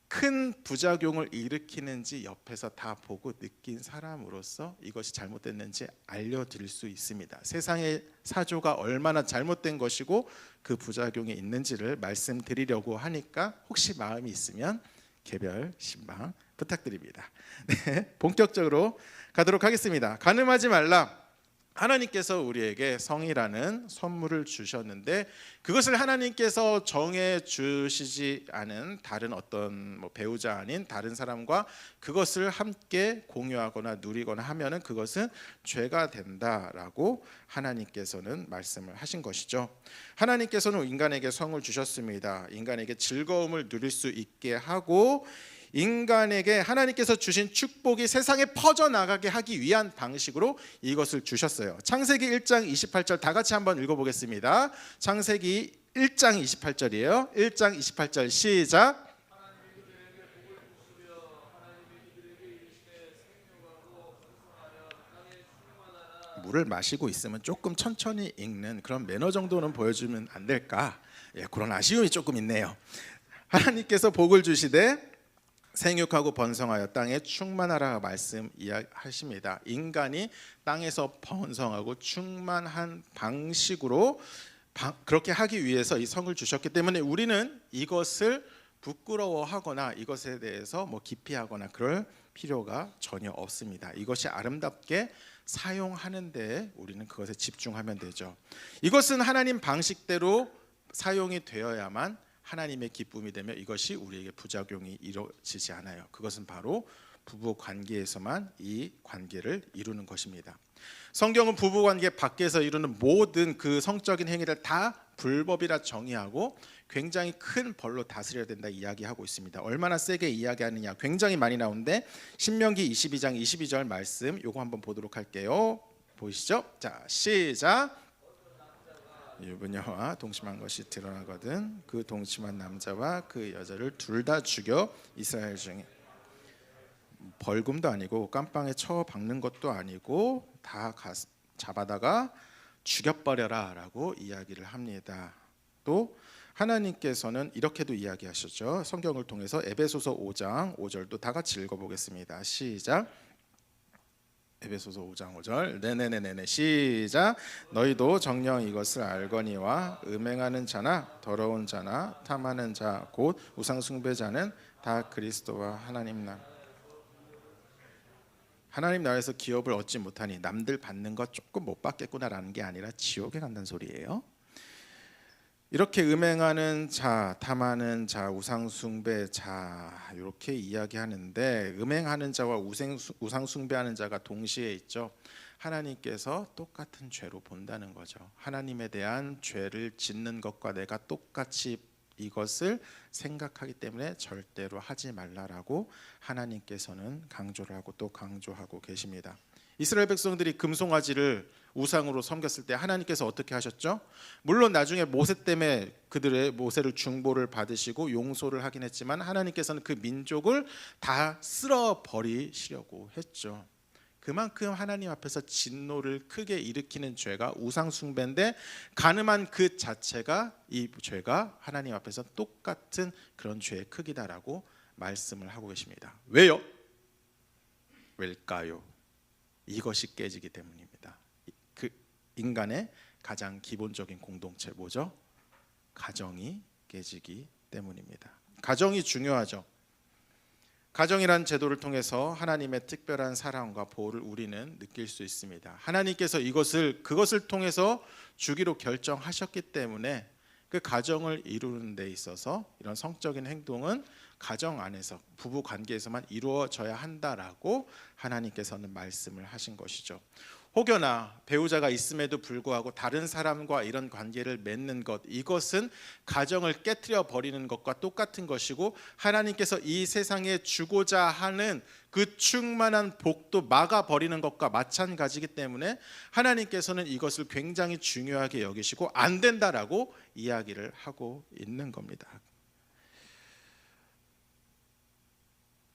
큰 부작용을 일으키는지 옆에서 다 보고 느낀 사람으로서 이것이 잘못됐는지 알려드릴 수 있습니다. 세상의 사조가 얼마나 잘못된 것이고 그 부작용이 있는지를 말씀드리려고 하니까 혹시 마음이 있으면 개별 신방 부탁드립니다. 네, 본격적으로 가도록 하겠습니다. 간음하지 말라. 하나님께서 우리에게 성이라는 선물을 주셨는데 그것을 하나님께서 정해 주시지 않은 다른 어떤 배우자 아닌 다른 사람과 그것을 함께 공유하거나 누리거나 하면은 그것은 죄가 된다라고 하나님께서는 말씀을 하신 것이죠. 하나님께서는 인간에게 성을 주셨습니다. 인간에게 즐거움을 누릴 수 있게 하고 인간에게 하나님께서 주신 축복이 세상에 퍼져나가게 하기 위한 방식으로 이것을 주셨어요. 창세기 1장 28절 다 같이 한번 읽어보겠습니다. 창세기 1장 28절이에요. 1장 28절 시작. 물을 마시고 있으면 조금 천천히 읽는 그런 매너 정도는 보여주면 안 될까? 그런 아쉬움이 조금 있네요. 하나님께서 복을 주시되 생육하고 번성하여 땅에 충만하라 말씀 이야기하십니다. 인간이 땅에서 번성하고 충만한 방식으로 그렇게 하기 위해서 이 성을 주셨기 때문에 우리는 이것을 부끄러워하거나 이것에 대해서 기피하거나 그럴 필요가 전혀 없습니다. 이것이 아름답게 사용하는 데 우리는 그것에 집중하면 되죠. 이것은 하나님 방식대로 사용이 되어야만 하나님의 기쁨이 되며 이것이 우리에게 부작용이 이루어지지 않아요. 그것은 바로 부부 관계에서만 이 관계를 이루는 것입니다. 성경은 부부 관계 밖에서 이루는 모든 그 성적인 행위를 다 불법이라 정의하고 굉장히 큰 벌로 다스려야 된다 이야기하고 있습니다. 얼마나 세게 이야기하느냐 굉장히 많이 나오는데 신명기 22장 22절 말씀 요거 한번 보도록 할게요. 보이시죠? 자 시작. 유부녀와 동침한 것이 드러나거든 그 동침한 남자와 그 여자를 둘 다 죽여 이스라엘 중에 벌금도 아니고 깜빵에 쳐박는 것도 아니고 다 잡아다가 죽여버려라 라고 이야기를 합니다. 또 하나님께서는 이렇게도 이야기하셨죠. 성경을 통해서 에베소서 5장 5절도 다 같이 읽어보겠습니다. 시작. 에베소서 5장 5절 네네네네 시작. 너희도 정녕 이것을 알거니와 음행하는 자나 더러운 자나 탐하는 자 곧 우상 숭배자는 다 그리스도와 하나님 나라에서 기업을 얻지 못하니 남들 받는 것 조금 못 받겠구나라는 게 아니라 지옥에 간다는 소리예요. 이렇게 음행하는 자, 탐하는 자, 우상 숭배자 이렇게 이야기하는데 음행하는 자와 우상 숭배하는 자가 동시에 있죠. 하나님께서 똑같은 죄로 본다는 거죠. 하나님에 대한 죄를 짓는 것과 내가 똑같이 이것을 생각하기 때문에 절대로 하지 말라라고 하나님께서는 강조를 하고 또 강조하고 계십니다. 이스라엘 백성들이 금송아지를 우상으로 섬겼을 때 하나님께서 어떻게 하셨죠? 물론 나중에 모세 때문에 그들의 모세를 중보를 받으시고 용서를 하긴 했지만 하나님께서는 그 민족을 다 쓸어버리시려고 했죠. 그만큼 하나님 앞에서 진노를 크게 일으키는 죄가 우상 숭배인데 간음한 그 자체가 이 죄가 하나님 앞에서 똑같은 그런 죄의 크기다라고 말씀을 하고 계십니다. 왜요? 왜일까요? 이것이 깨지기 때문입니다. 그 인간의 가장 기본적인 공동체 뭐죠? 가정이 깨지기 때문입니다. 가정이 중요하죠. 가정이란 제도를 통해서 하나님의 특별한 사랑과 보호를 우리는 느낄 수 있습니다. 하나님께서 그것을 통해서 주기로 결정하셨기 때문에 그 가정을 이루는 데 있어서 이런 성적인 행동은 가정 안에서 부부 관계에서만 이루어져야 한다라고 하나님께서는 말씀을 하신 것이죠. 혹여나 배우자가 있음에도 불구하고 다른 사람과 이런 관계를 맺는 것, 이것은 가정을 깨트려 버리는 것과 똑같은 것이고 하나님께서 이 세상에 주고자 하는 그 충만한 복도 막아버리는 것과 마찬가지이기 때문에 하나님께서는 이것을 굉장히 중요하게 여기시고 안 된다라고 이야기를 하고 있는 겁니다.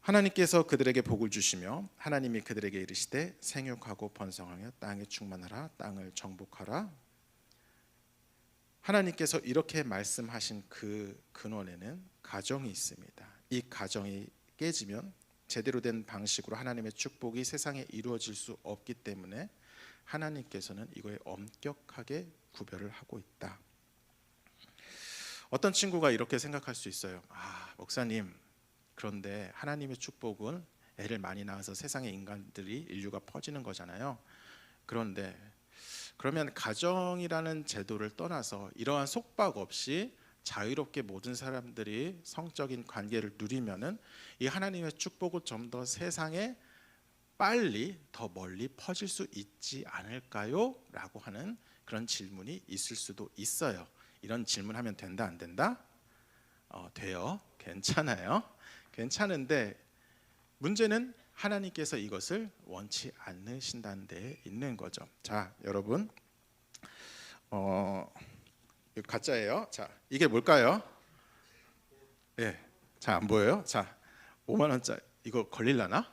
하나님께서 그들에게 복을 주시며 하나님이 그들에게 이르시되 생육하고 번성하며 땅에 충만하라 땅을 정복하라. 하나님께서 이렇게 말씀하신 그 근원에는 가정이 있습니다. 이 가정이 깨지면 제대로 된 방식으로 하나님의 축복이 세상에 이루어질 수 없기 때문에 하나님께서는 이거에 엄격하게 구별을 하고 있다. 어떤 친구가 이렇게 생각할 수 있어요. 목사님, 그런데 하나님의 축복은 애를 많이 낳아서 세상의 인류가 퍼지는 거잖아요. 그런데 그러면 가정이라는 제도를 떠나서 이러한 속박 없이 자유롭게 모든 사람들이 성적인 관계를 누리면은 이 하나님의 축복을 좀 더 세상에 빨리 더 멀리 퍼질 수 있지 않을까요? 라고 하는 그런 질문이 있을 수도 있어요. 이런 질문하면 된다 안 된다? 돼요. 괜찮아요. 괜찮은데 문제는 하나님께서 이것을 원치 않으신다는 데 있는 거죠. 자, 여러분, 이거 가짜예요. 자, 이게 뭘까요? 예, 잘 안 보여요. 자, 5만 원짜리 이거 걸릴라나?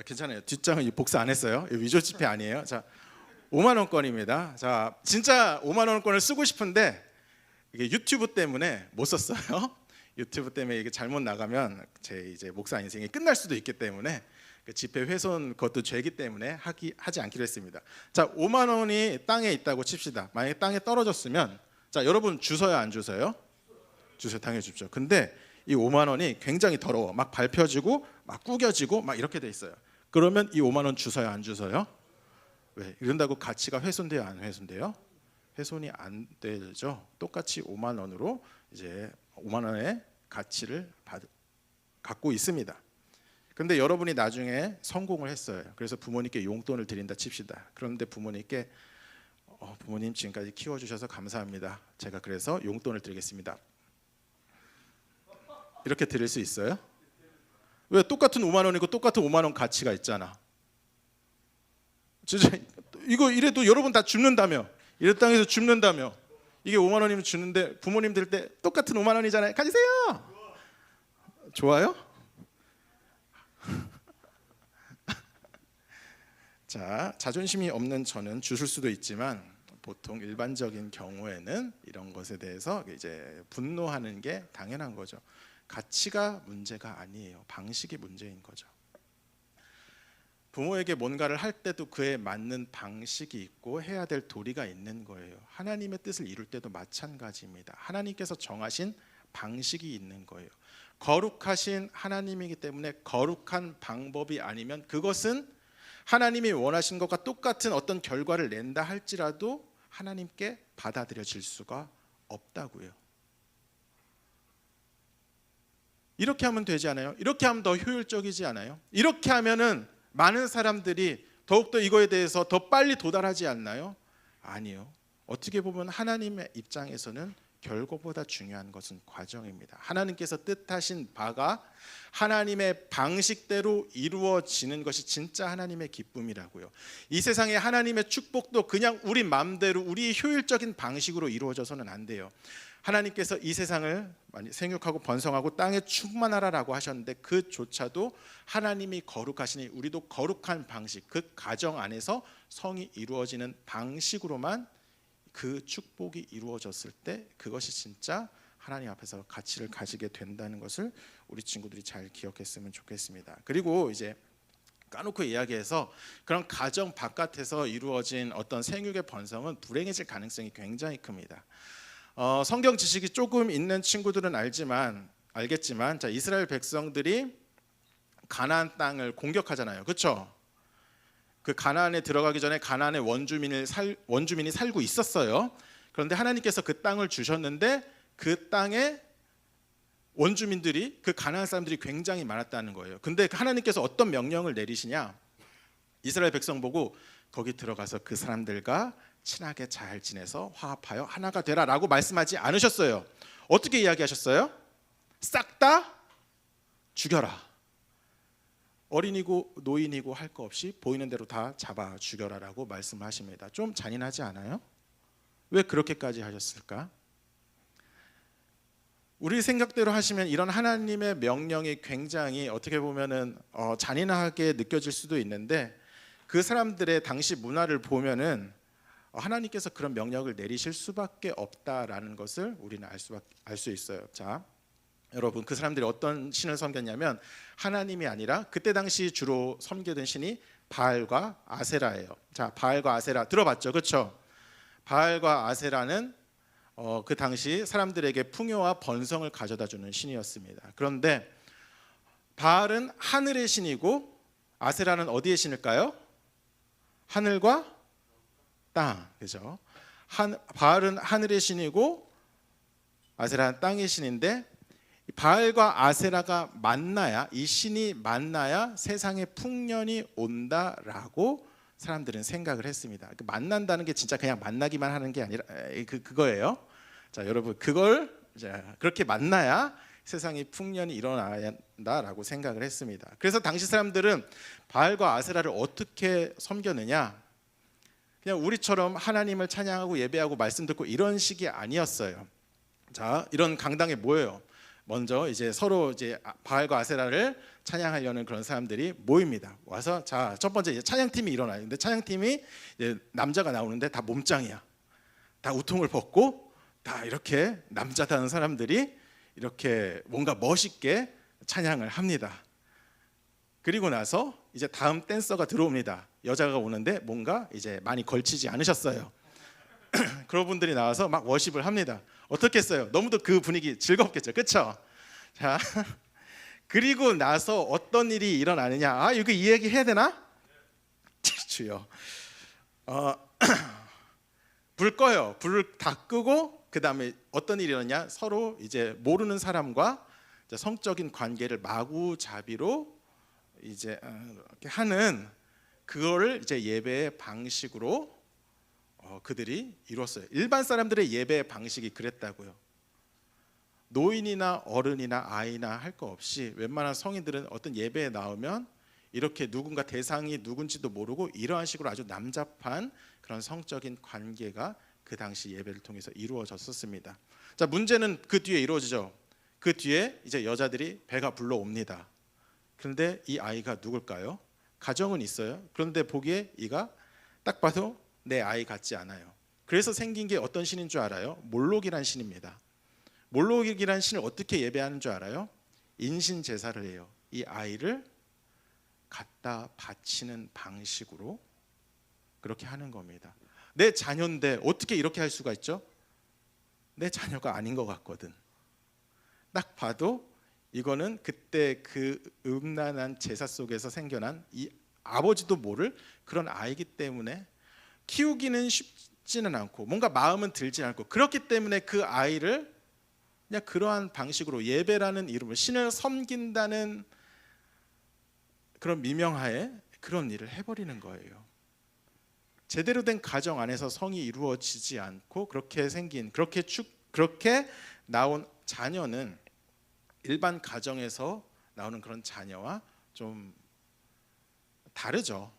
괜찮아요. 뒷장은 복사 안 했어요. 위조 지폐 아니에요. 자, 5만 원권입니다. 자, 진짜 5만 원권을 쓰고 싶은데 이게 유튜브 때문에 못 썼어요. 유튜브 때문에 이게 잘못 나가면 제 이제 목사 인생이 끝날 수도 있기 때문에 그 지폐 훼손 그것도 죄이기 때문에 하지 않기로 했습니다. 자, 5만 원이 땅에 있다고 칩시다. 만약에 땅에 떨어졌으면, 자, 여러분 주서요 안 주서요? 주서 당연히 줍죠. 근데 이 5만 원이 굉장히 더러워. 막 밟혀지고 막 구겨지고 막 이렇게 돼 있어요. 그러면 이 5만 원 주서요 안 주서요? 왜? 이런다고 가치가 훼손돼요 안 훼손돼요? 훼손이 안 되죠. 똑같이 5만 원으로 이제 5만 원의 가치를 갖고 있습니다. 그런데 여러분이 나중에 성공을 했어요. 그래서 부모님께 용돈을 드린다 칩시다. 그런데 부모님께 부모님 지금까지 키워주셔서 감사합니다. 제가 그래서 용돈을 드리겠습니다. 이렇게 드릴 수 있어요? 왜? 똑같은 5만 원이고 똑같은 5만 원 가치가 있잖아. 진짜 이거 이래도 여러분 다 줍는다며. 이래 땅에서 줍는다며. 이게 5만 원이면 주는데 부모님 들 때 똑같은 5만 원이잖아요. 가지세요. 좋아요? 자, 자존심이 없는 저는 주실 수도 있지만 보통 일반적인 경우에는 이런 것에 대해서 이제 분노하는 게 당연한 거죠. 가치가 문제가 아니에요. 방식이 문제인 거죠. 부모에게 뭔가를 할 때도 그에 맞는 방식이 있고 해야 될 도리가 있는 거예요. 하나님의 뜻을 이룰 때도 마찬가지입니다. 하나님께서 정하신 방식이 있는 거예요. 거룩하신 하나님이기 때문에 거룩한 방법이 아니면 그것은 하나님이 원하신 것과 똑같은 어떤 결과를 낸다 할지라도 하나님께 받아들여질 수가 없다고요. 이렇게 하면 되지 않아요? 이렇게 하면 더 효율적이지 않아요? 이렇게 하면은 많은 사람들이 더욱더 이거에 대해서 더 빨리 도달하지 않나요? 아니요. 어떻게 보면 하나님의 입장에서는 결과보다 중요한 것은 과정입니다. 하나님께서 뜻하신 바가 하나님의 방식대로 이루어지는 것이 진짜 하나님의 기쁨이라고요. 이 세상에 하나님의 축복도 그냥 우리 마음대로 우리의 효율적인 방식으로 이루어져서는 안 돼요. 하나님께서 이 세상을 생육하고 번성하고 땅에 충만하라라고 하셨는데 그조차도 하나님이 거룩하시니 우리도 거룩한 방식, 그 가정 안에서 성이 이루어지는 방식으로만 그 축복이 이루어졌을 때 그것이 진짜 하나님 앞에서 가치를 가지게 된다는 것을 우리 친구들이 잘 기억했으면 좋겠습니다. 그리고 이제 까놓고 이야기해서 그런 가정 바깥에서 이루어진 어떤 생육의 번성은 불행해질 가능성이 굉장히 큽니다. 성경 지식이 조금 있는 친구들은 알겠지만 자, 이스라엘 백성들이 가나안 땅을 공격하잖아요. 그렇죠? 그 가나안에 들어가기 전에 가나안의 원주민이 살고 있었어요. 그런데 하나님께서 그 땅을 주셨는데 그 땅에 원주민들이 그 가나안 사람들이 굉장히 많았다는 거예요. 근데 하나님께서 어떤 명령을 내리시냐? 이스라엘 백성 보고 거기 들어가서 그 사람들과 친하게 잘 지내서 화합하여 하나가 되라라고 말씀하지 않으셨어요. 어떻게 이야기하셨어요? 싹 다 죽여라. 어린이고 노인이고 할 거 없이 보이는 대로 다 잡아 죽여라라고 말씀하십니다. 좀 잔인하지 않아요? 왜 그렇게까지 하셨을까? 우리 생각대로 하시면 이런 하나님의 명령이 굉장히 어떻게 보면은 잔인하게 느껴질 수도 있는데 그 사람들의 당시 문화를 보면은 하나님께서 그런 명령을 내리실 수밖에 없다라는 것을 우리는 알 수 있어요. 자, 여러분, 그 사람들이 어떤 신을 섬겼냐면 하나님이 아니라 그때 당시 주로 섬기던 신이 바알과 아세라예요. 자, 바알과 아세라 들어봤죠, 그렇죠? 바알과 아세라는 그 당시 사람들에게 풍요와 번성을 가져다주는 신이었습니다. 그런데 바알은 하늘의 신이고 아세라는 어디의 신일까요? 하늘과 땅, 그죠? 바알은 하늘의 신이고 아세라는 땅의 신인데 바알과 아세라가 만나야, 이 신이 만나야 세상에 풍년이 온다라고 사람들은 생각을 했습니다. 만난다는 게 진짜 그냥 만나기만 하는 게 아니라 그거예요. 자, 여러분, 그걸 그렇게 만나야 세상에 풍년이 일어나야 한다라고 생각을 했습니다. 그래서 당시 사람들은 바알과 아세라를 어떻게 섬겼느냐? 그냥 우리처럼 하나님을 찬양하고 예배하고 말씀 듣고 이런 식이 아니었어요. 자, 이런 강당에 모여요. 먼저 이제 서로 이제 바알과 아세라를 찬양하려는 그런 사람들이 모입니다. 와서 자, 첫 번째 이제 찬양팀이 일어나요. 근데 찬양팀이 이제 남자가 나오는데 다 몸짱이야. 다 우통을 벗고 다 이렇게 남자다운 사람들이 이렇게 뭔가 멋있게 찬양을 합니다. 그리고 나서 이제 다음 댄서가 들어옵니다. 여자가 오는데 뭔가 이제 많이 걸치지 않으셨어요. 그런 분들이 나와서 막 워십을 합니다. 어떻겠어요? 너무도 그 분위기 즐겁겠죠, 그렇죠? 자, 그리고 나서 어떤 일이 일어나느냐? 아, 이거 이 얘기 해야 되나? 주여, 불 꺼요. 불을 다 끄고 그 다음에 어떤 일이 일어나냐? 서로 이제 모르는 사람과 이제 성적인 관계를 마구잡이로 이제 이렇게 하는 그거를 이제 예배의 방식으로 그들이 이뤘어요. 일반 사람들의 예배 방식이 그랬다고요. 노인이나 어른이나 아이나 할 거 없이 웬만한 성인들은 어떤 예배에 나오면 이렇게 누군가 대상이 누군지도 모르고 이러한 식으로 아주 남잡한 그런 성적인 관계가 그 당시 예배를 통해서 이루어졌었습니다. 자, 문제는 그 뒤에 이루어지죠. 그 뒤에 이제 여자들이 배가 불러옵니다. 그런데 이 아이가 누굴까요? 가정은 있어요. 그런데 보기에 이가 딱 봐도 내 아이 같지 않아요. 그래서 생긴 게 어떤 신인 줄 알아요? 몰록이란 신입니다. 몰록이란 신을 어떻게 예배하는 줄 알아요? 인신 제사를 해요. 이 아이를 갖다 바치는 방식으로 그렇게 하는 겁니다. 내 자녀인데 어떻게 이렇게 할 수가 있죠? 내 자녀가 아닌 것 같거든. 딱 봐도 이거는 그때 그 음란한 제사 속에서 생겨난 이 아버지도 모를 그런 아이기 때문에 키우기는 쉽지는 않고 뭔가 마음은 들지 않고, 그렇기 때문에 그 아이를 그냥 그러한 방식으로 예배라는 이름으로 신을 섬긴다는 그런 미명하에 그런 일을 해버리는 거예요. 제대로 된 가정 안에서 성이 이루어지지 않고 그렇게 생긴 그렇게 나온 자녀는 일반 가정에서 나오는 그런 자녀와 좀 다르죠.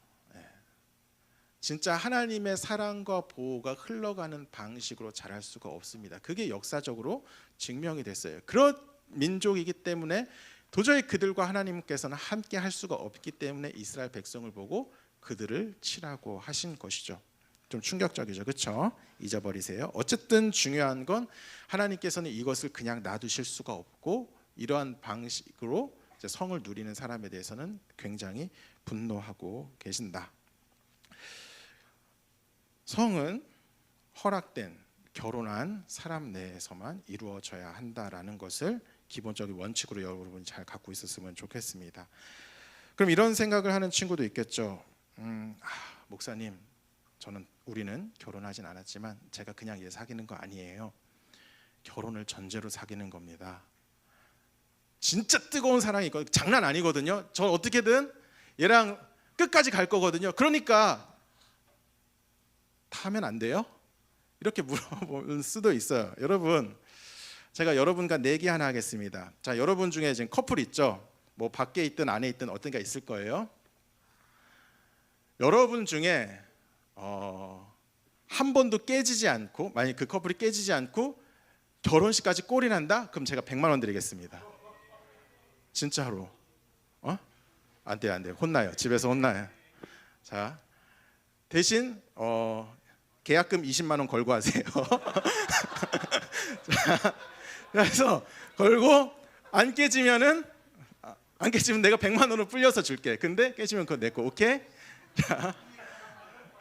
진짜 하나님의 사랑과 보호가 흘러가는 방식으로 자랄 수가 없습니다. 그게 역사적으로 증명이 됐어요. 그런 민족이기 때문에 도저히 그들과 하나님께서는 함께 할 수가 없기 때문에 이스라엘 백성을 보고 그들을 치라고 하신 것이죠. 좀 충격적이죠, 그렇죠? 잊어버리세요. 어쨌든 중요한 건 하나님께서는 이것을 그냥 놔두실 수가 없고 이러한 방식으로 성을 누리는 사람에 대해서는 굉장히 분노하고 계신다. 성은 허락된 결혼한 사람 내에서만 이루어져야 한다라는 것을 기본적인 원칙으로 여러분이 잘 갖고 있었으면 좋겠습니다. 그럼 이런 생각을 하는 친구도 있겠죠. 목사님, 우리는 결혼하진 않았지만 제가 그냥 얘 사귀는 거 아니에요. 결혼을 전제로 사귀는 겁니다. 진짜 뜨거운 사랑이 있거든요. 장난 아니거든요. 저 어떻게든 얘랑 끝까지 갈 거거든요. 그러니까 다 하면 안 돼요? 이렇게 물어볼 수도 있어요. 여러분, 제가 여러분과 내기 하나 하겠습니다. 자, 여러분 중에 지금 커플 있죠? 뭐 밖에 있든 안에 있든 어떤가 있을 거예요. 여러분 중에 한 번도 깨지지 않고, 만약 그 커플이 깨지지 않고 결혼식까지 꼴이 난다? 그럼 제가 100만 원 드리겠습니다. 진짜로. 안 돼요, 안 돼요. 혼나요. 집에서 혼나요. 자, 대신 계약금 20만 원 걸고 하세요. 자, 그래서 걸고 안 깨지면 내가 100만 원을 불려서 줄게. 근데 깨지면 그거 내 거. 오케이?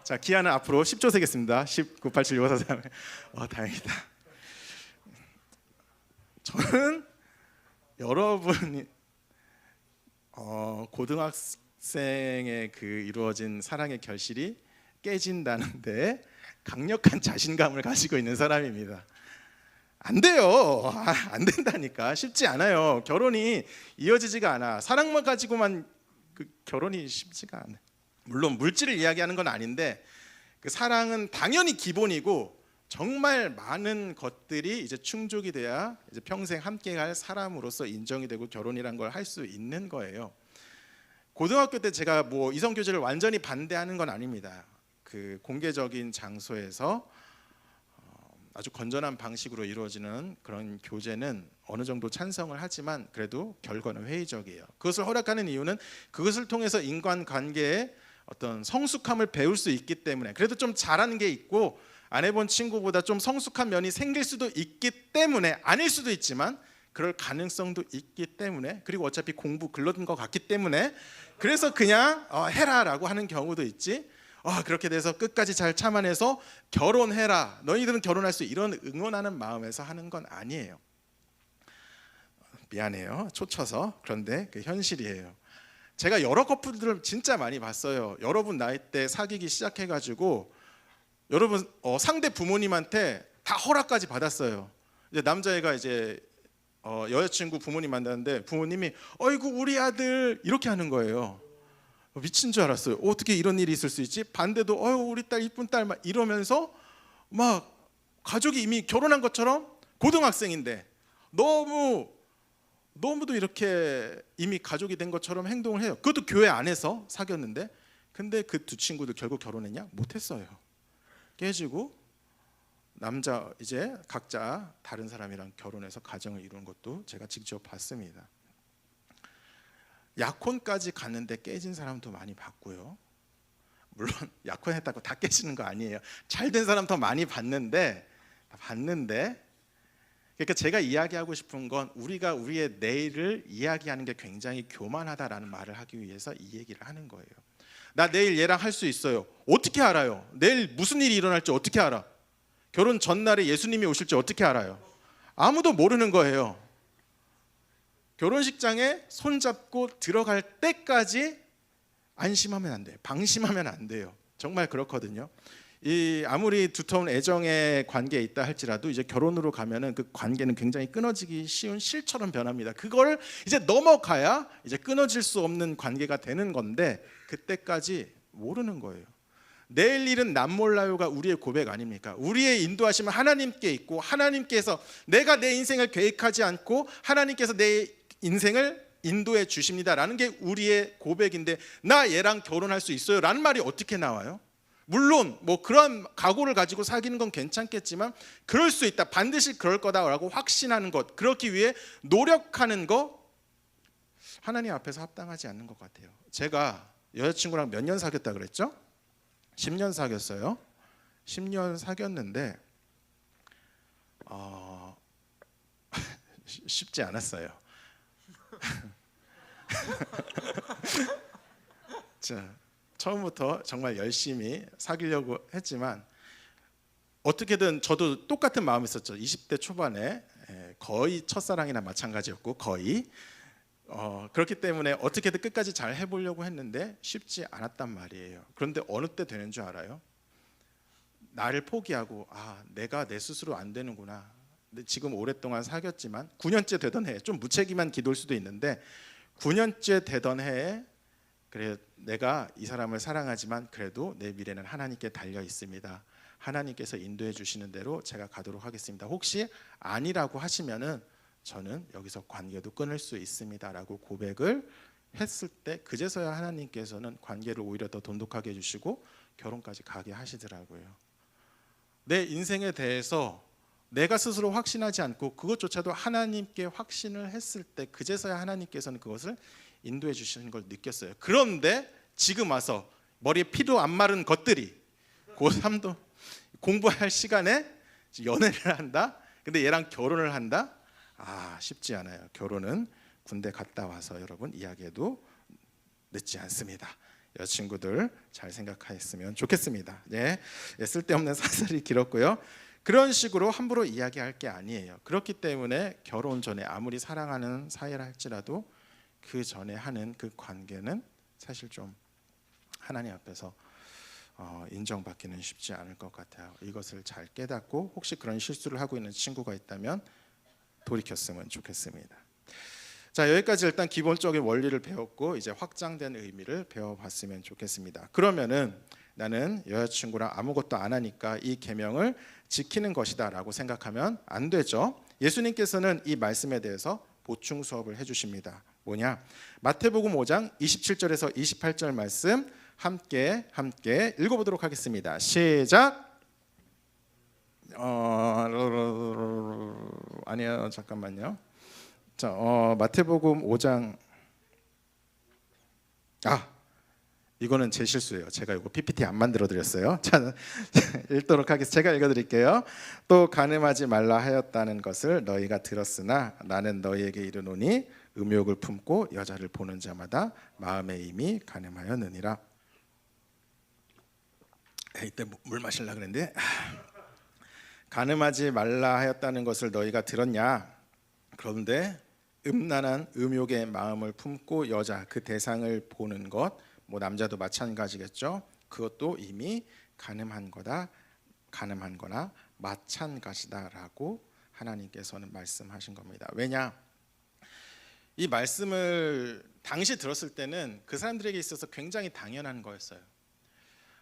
자, 기한은 앞으로 10초 세겠습니다. 10, 9, 8, 7, 6, 5, 4, 3. 다행이다. 저는 여러분이 고등학생의 그 이루어진 사랑의 결실이 깨진다는데 강력한 자신감을 가지고 있는 사람입니다. 안 돼요. 안 된다니까. 쉽지 않아요. 결혼이 이어지지가 않아. 사랑만 가지고만 결혼이 쉽지가 않아. 물론 물질을 이야기하는 건 아닌데 그 사랑은 당연히 기본이고 정말 많은 것들이 이제 충족이 돼야 이제 평생 함께할 사람으로서 인정이 되고 결혼이란 걸 할 수 있는 거예요. 고등학교 때 제가 뭐 이성 교제를 완전히 반대하는 건 아닙니다. 그 공개적인 장소에서 아주 건전한 방식으로 이루어지는 그런 교제는 어느 정도 찬성을 하지만 그래도 결과는 회의적이에요. 그것을 허락하는 이유는 그것을 통해서 인간관계의 어떤 성숙함을 배울 수 있기 때문에, 그래도 좀 잘하는 게 있고 안 해본 친구보다 좀 성숙한 면이 생길 수도 있기 때문에, 아닐 수도 있지만 그럴 가능성도 있기 때문에, 그리고 어차피 공부 글렀던 것 같기 때문에 그래서 그냥 해라라고 하는 경우도 있지. 그렇게 돼서 끝까지 잘 참아내서 결혼해라, 너희들은 결혼할 수, 이런 응원하는 마음에서 하는 건 아니에요. 미안해요, 초쳐서. 그런데 그 현실이에요. 제가 여러 커플들을 진짜 많이 봤어요. 여러분 나이 때 사귀기 시작해가지고 여러분 상대 부모님한테 다 허락까지 받았어요. 이제 남자애가 이제 여자친구 부모님 만나는데 부모님이 어이구 우리 아들 이렇게 하는 거예요. 미친 줄 알았어요. 어떻게 이런 일이 있을 수 있지? 반대도 우리 딸 이쁜 딸 막 이러면서 막 가족이 이미 결혼한 것처럼, 고등학생인데 너무도 이렇게 이미 가족이 된 것처럼 행동을 해요. 그것도 교회 안에서 사귀었는데. 근데 그 두 친구도 결국 결혼했냐? 못했어요. 깨지고 남자 이제 각자 다른 사람이랑 결혼해서 가정을 이루는 것도 제가 직접 봤습니다. 약혼까지 갔는데 깨진 사람도 많이 봤고요. 물론 약혼했다고 다 깨지는 거 아니에요. 잘된 사람 더 많이 봤는데 그러니까 제가 이야기하고 싶은 건 우리가 우리의 내일을 이야기하는 게 굉장히 교만하다라는 말을 하기 위해서 이 얘기를 하는 거예요. 나 내일 얘랑 할 수 있어요. 어떻게 알아요? 내일 무슨 일이 일어날지 어떻게 알아? 결혼 전날에 예수님이 오실지 어떻게 알아요? 아무도 모르는 거예요. 결혼식장에 손잡고 들어갈 때까지 안심하면 안 돼요. 방심하면 안 돼요. 정말 그렇거든요. 아무리 두터운 애정의 관계에 있다 할지라도 이제 결혼으로 가면은 그 관계는 굉장히 끊어지기 쉬운 실처럼 변합니다. 그걸 이제 넘어가야 이제 끊어질 수 없는 관계가 되는 건데 그때까지 모르는 거예요. 내일 일은 남 몰라요가 우리의 고백 아닙니까? 우리의 인도하심은 하나님께 있고, 하나님께서 내가 내 인생을 계획하지 않고 하나님께서 내 인생을 인도해 주십니다라는 게 우리의 고백인데, 나 얘랑 결혼할 수 있어요 라는 말이 어떻게 나와요? 물론 뭐 그런 각오를 가지고 사귀는 건 괜찮겠지만 그럴 수 있다, 반드시 그럴 거다라고 확신하는 것, 그렇기 위해 노력하는 거 하나님 앞에서 합당하지 않는 것 같아요. 제가 여자친구랑 몇 년 사귀었다 그랬죠? 10년 사귀었어요. 10년 사귀었는데 쉽지 않았어요. 자, 처음부터 정말 열심히 사귀려고 했지만 어떻게든 저도 똑같은 마음이 있었죠. 20대 초반에 거의 첫사랑이나 마찬가지였고 거의 그렇기 때문에 어떻게든 끝까지 잘 해보려고 했는데 쉽지 않았단 말이에요. 그런데 어느 때 되는 줄 알아요? 나를 포기하고 내가 내 스스로 안 되는구나. 근데 지금 오랫동안 사귀었지만 9년째 되던 해에, 좀 무책임한 기도일 수도 있는데 9년째 되던 해에 그래, 내가 이 사람을 사랑하지만 그래도 내 미래는 하나님께 달려 있습니다. 하나님께서 인도해 주시는 대로 제가 가도록 하겠습니다. 혹시 아니라고 하시면은 저는 여기서 관계도 끊을 수 있습니다라고 고백을 했을 때 그제서야 하나님께서는 관계를 오히려 더 돈독하게 해주시고 결혼까지 가게 하시더라고요. 내 인생에 대해서 내가 스스로 확신하지 않고 그것조차도 하나님께 확신을 했을 때 그제서야 하나님께서는 그것을 인도해 주시는 걸 느꼈어요. 그런데 지금 와서 머리에 피도 안 마른 것들이 고3도 공부할 시간에 연애를 한다? 근데 얘랑 결혼을 한다? 쉽지 않아요. 결혼은 군대 갔다 와서 여러분 이야기해도 늦지 않습니다. 여자친구들 잘 생각했으면 좋겠습니다. 쓸데없는 사설이 길었고요. 그런 식으로 함부로 이야기할 게 아니에요. 그렇기 때문에 결혼 전에 아무리 사랑하는 사이라 할지라도 그 전에 하는 그 관계는 사실 좀 하나님 앞에서 인정받기는 쉽지 않을 것 같아요. 이것을 잘 깨닫고 혹시 그런 실수를 하고 있는 친구가 있다면 돌이켰으면 좋겠습니다. 자, 여기까지 일단 기본적인 원리를 배웠고 이제 확장된 의미를 배워봤으면 좋겠습니다. 그러면은 나는 여자친구랑 아무것도 안 하니까 이 계명을 지키는 것이다 라고 생각하면 안 되죠. 예수님께서는 이 말씀에 대해서 보충 수업을 해주십니다. 뭐냐? 마태복음 5장 27절에서 28절 말씀 함께 읽어보도록 하겠습니다. 시작. 아니요, 잠깐만요. 자, 마태복음 5장. 이거는 제 실수예요. 제가 이거 PPT 안 만들어 드렸어요. 자, 읽도록 하겠습니다. 제가 읽어 드릴게요. 또 간음하지 말라 하였다는 것을 너희가 들었으나 나는 너희에게 이르노니 음욕을 품고 여자를 보는 자마다 마음에 이미 간음하였느니라. 이때 물 마실라 그랬는데 간음하지 말라 하였다는 것을 너희가 들었냐? 그런데 음란한 음욕의 마음을 품고 여자 그 대상을 보는 것, 뭐 남자도 마찬가지겠죠. 그것도 이미 간음한 거나 마찬가지다라고 하나님께서는 말씀하신 겁니다. 왜냐? 이 말씀을 당시 들었을 때는 그 사람들에게 있어서 굉장히 당연한 거였어요.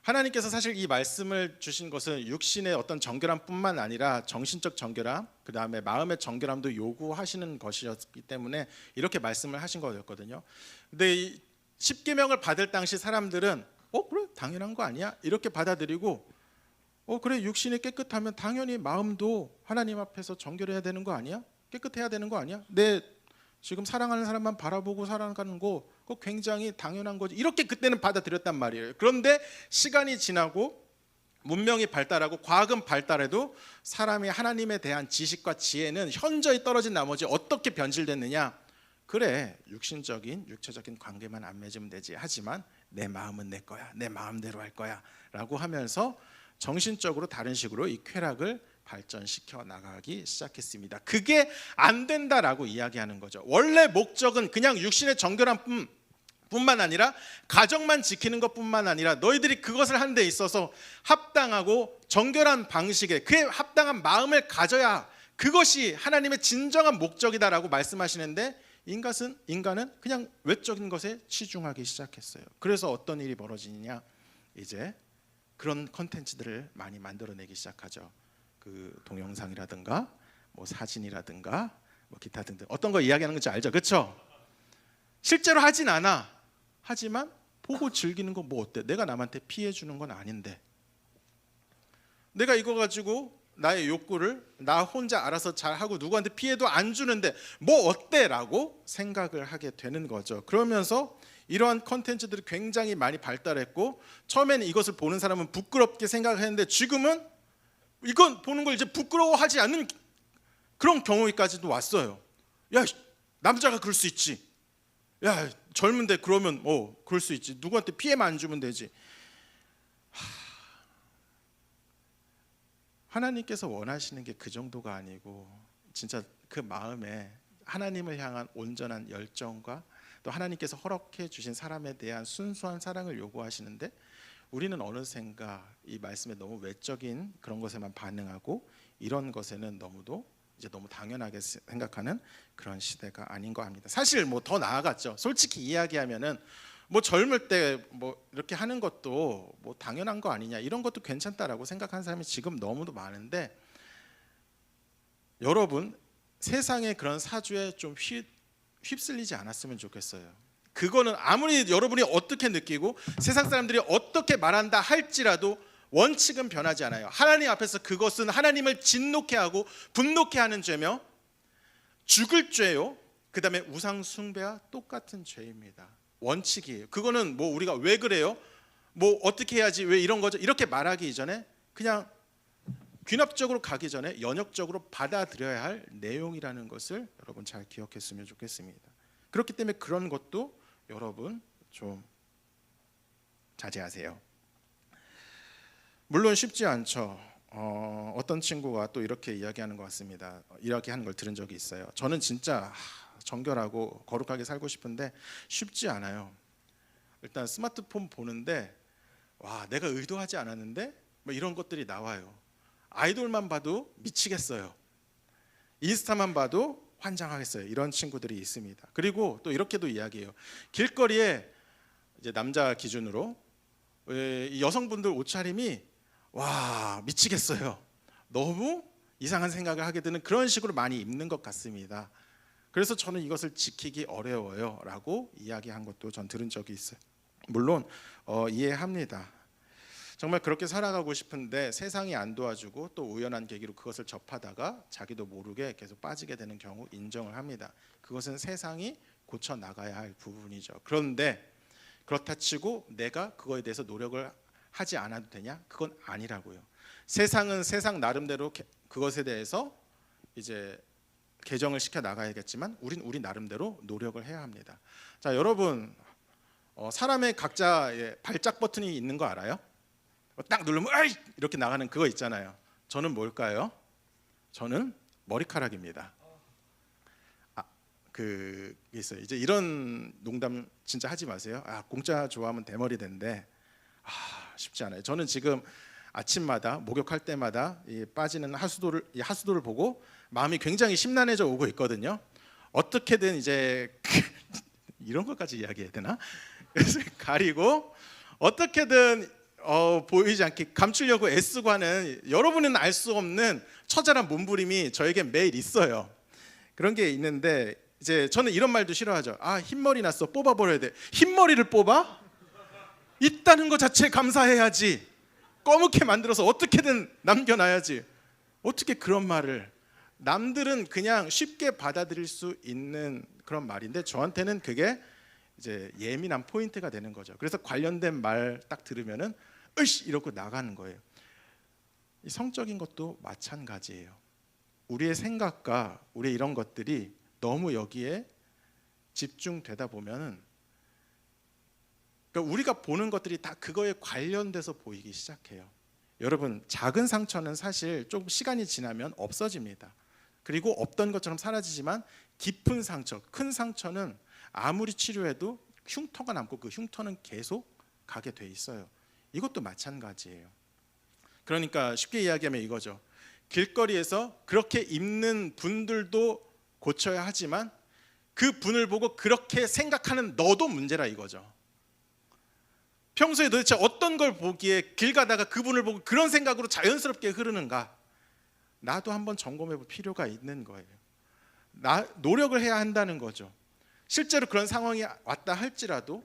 하나님께서 사실 이 말씀을 주신 것은 육신의 어떤 정결함뿐만 아니라 정신적 정결함, 그 다음에 마음의 정결함도 요구하시는 것이었기 때문에 이렇게 말씀을 하신 거였거든요. 근데 이 십계명을 받을 당시 사람들은 그래 당연한 거 아니야? 이렇게 받아들이고 그래 육신이 깨끗하면 당연히 마음도 하나님 앞에서 정결해야 되는 거 아니야? 깨끗해야 되는 거 아니야? 내 지금 사랑하는 사람만 바라보고 살아가는 거 그거 굉장히 당연한 거지. 이렇게 그때는 받아들였단 말이에요. 그런데 시간이 지나고 문명이 발달하고 과학은 발달해도 사람이 하나님에 대한 지식과 지혜는 현저히 떨어진 나머지 어떻게 변질됐느냐? 그래 육체적인 관계만 안 맺으면 되지. 하지만 내 마음은 내 거야. 내 마음대로 할 거야 라고 하면서 정신적으로 다른 식으로 이 쾌락을 발전시켜 나가기 시작했습니다. 그게 안 된다라고 이야기하는 거죠. 원래 목적은 그냥 육신의 정결함 뿐만 아니라 가정만 지키는 것뿐만 아니라 너희들이 그것을 하는 데 있어서 합당하고 정결한 방식에 그에 합당한 마음을 가져야 그것이 하나님의 진정한 목적이다라고 말씀하시는데 인간은 그냥 외적인 것에 치중하기 시작했어요. 그래서 어떤 일이 벌어지느냐? 이제 그런 컨텐츠들을 많이 만들어내기 시작하죠. 그 동영상이라든가 뭐 사진이라든가 뭐 기타 등등 어떤 거 이야기하는 건지 알죠? 그렇죠? 실제로 하진 않아. 하지만 보고 즐기는 거 뭐 어때? 내가 남한테 피해 주는 건 아닌데 내가 이거 가지고 나의 욕구를 나 혼자 알아서 잘하고 누구한테 피해도 안 주는데 뭐 어때? 라고 생각을 하게 되는 거죠. 그러면서 이러한 컨텐츠들이 굉장히 많이 발달했고 처음에는 이것을 보는 사람은 부끄럽게 생각했는데 지금은 이건 보는 걸 이제 부끄러워하지 않는 그런 경우까지도 왔어요. 야, 남자가 그럴 수 있지. 야, 젊은데 그러면 그럴 수 있지. 누구한테 피해만 안 주면 되지. 하나님께서 원하시는 게 그 정도가 아니고 진짜 그 마음에 하나님을 향한 온전한 열정과 또 하나님께서 허락해 주신 사람에 대한 순수한 사랑을 요구하시는데 우리는 어느샌가 이 말씀에 너무 외적인 그런 것에만 반응하고 이런 것에는 너무 당연하게 생각하는 그런 시대가 아닌가 합니다. 사실 뭐 더 나아갔죠. 솔직히 이야기하면은 뭐 젊을 때 뭐 이렇게 하는 것도 뭐 당연한 거 아니냐 이런 것도 괜찮다라고 생각하는 사람이 지금 너무도 많은데 여러분 세상의 그런 사주에 좀 휩쓸리지 않았으면 좋겠어요. 그거는 아무리 여러분이 어떻게 느끼고 세상 사람들이 어떻게 말한다 할지라도 원칙은 변하지 않아요. 하나님 앞에서 그것은 하나님을 진노케 하고 분노케 하는 죄며 죽을 죄요. 그 다음에 우상 숭배와 똑같은 죄입니다. 원칙이에요. 그거는 뭐 우리가 왜 그래요? 뭐 어떻게 해야지 왜 이런 거죠? 이렇게 말하기 이전에 그냥 귀납적으로 가기 전에 연역적으로 받아들여야 할 내용이라는 것을 여러분 잘 기억했으면 좋겠습니다. 그렇기 때문에 그런 것도 여러분 좀 자제하세요. 물론 쉽지 않죠. 어떤 친구가 또 이렇게 이야기하는 것 같습니다. 이야기하는 걸 들은 적이 있어요. 저는 진짜 정결하고 거룩하게 살고 싶은데 쉽지 않아요. 일단 스마트폰 보는데 와, 내가 의도하지 않았는데 뭐 이런 것들이 나와요. 아이돌만 봐도 미치겠어요. 인스타만 봐도 환장하겠어요. 이런 친구들이 있습니다. 그리고 또 이렇게도 이야기해요. 길거리에 이제 남자 기준으로 이 여성분들 옷차림이 와, 미치겠어요. 너무 이상한 생각을 하게 되는 그런 식으로 많이 입는 것 같습니다. 그래서 저는 이것을 지키기 어려워요 라고 이야기한 것도 전 들은 적이 있어요. 물론 이해합니다. 정말 그렇게 살아가고 싶은데 세상이 안 도와주고 또 우연한 계기로 그것을 접하다가 자기도 모르게 계속 빠지게 되는 경우 인정을 합니다. 그것은 세상이 고쳐 나가야 할 부분이죠. 그런데 그렇다 치고 내가 그거에 대해서 노력을 하지 않아도 되냐? 그건 아니라고요. 세상은 세상 나름대로 그것에 대해서 이제 개정을 시켜 나가야겠지만 우리 나름대로 노력을 해야 합니다. 자, 여러분 사람의 각자의 발작 버튼이 있는 거 알아요? 딱 누르면 아이! 이렇게 나가는 그거 있잖아요. 저는 뭘까요? 저는 머리카락입니다. 그 있어요. 이제 이런 농담 진짜 하지 마세요. 공짜 좋아하면 대머리 된대. 쉽지 않아요. 저는 지금 아침마다 목욕할 때마다 이 빠지는 하수도를 보고 마음이 굉장히 심란해져 오고 있거든요. 어떻게든 이제 이런 것까지 이야기해야 되나? 그래서 가리고 어떻게든 보이지 않게 감추려고 애쓰고 하는 여러분은 알 수 없는 처절한 몸부림이 저에게 매일 있어요. 그런 게 있는데 이제 저는 이런 말도 싫어하죠. 흰머리 났어, 뽑아버려야 돼. 흰머리를 뽑아? 있다는 것 자체에 감사해야지. 검게 만들어서 어떻게든 남겨놔야지. 어떻게 그런 말을. 남들은 그냥 쉽게 받아들일 수 있는 그런 말인데 저한테는 그게 이제 예민한 포인트가 되는 거죠. 그래서 관련된 말 딱 들으면은 으이씨 이러고 나가는 거예요. 이 성적인 것도 마찬가지예요. 우리의 생각과 우리의 이런 것들이 너무 여기에 집중되다 보면은 그러니까 우리가 보는 것들이 다 그거에 관련돼서 보이기 시작해요. 여러분 작은 상처는 사실 좀 시간이 지나면 없어집니다. 그리고 없던 것처럼 사라지지만 깊은 상처, 큰 상처는 아무리 치료해도 흉터가 남고 그 흉터는 계속 가게 돼 있어요. 이것도 마찬가지예요. 그러니까 쉽게 이야기하면 이거죠. 길거리에서 그렇게 입는 분들도 고쳐야 하지만 그 분을 보고 그렇게 생각하는 너도 문제라 이거죠. 평소에 도대체 어떤 걸 보기에 길 가다가 그분을 보고 그런 생각으로 자연스럽게 흐르는가? 나도 한번 점검해 볼 필요가 있는 거예요. 노력을 해야 한다는 거죠. 실제로 그런 상황이 왔다 할지라도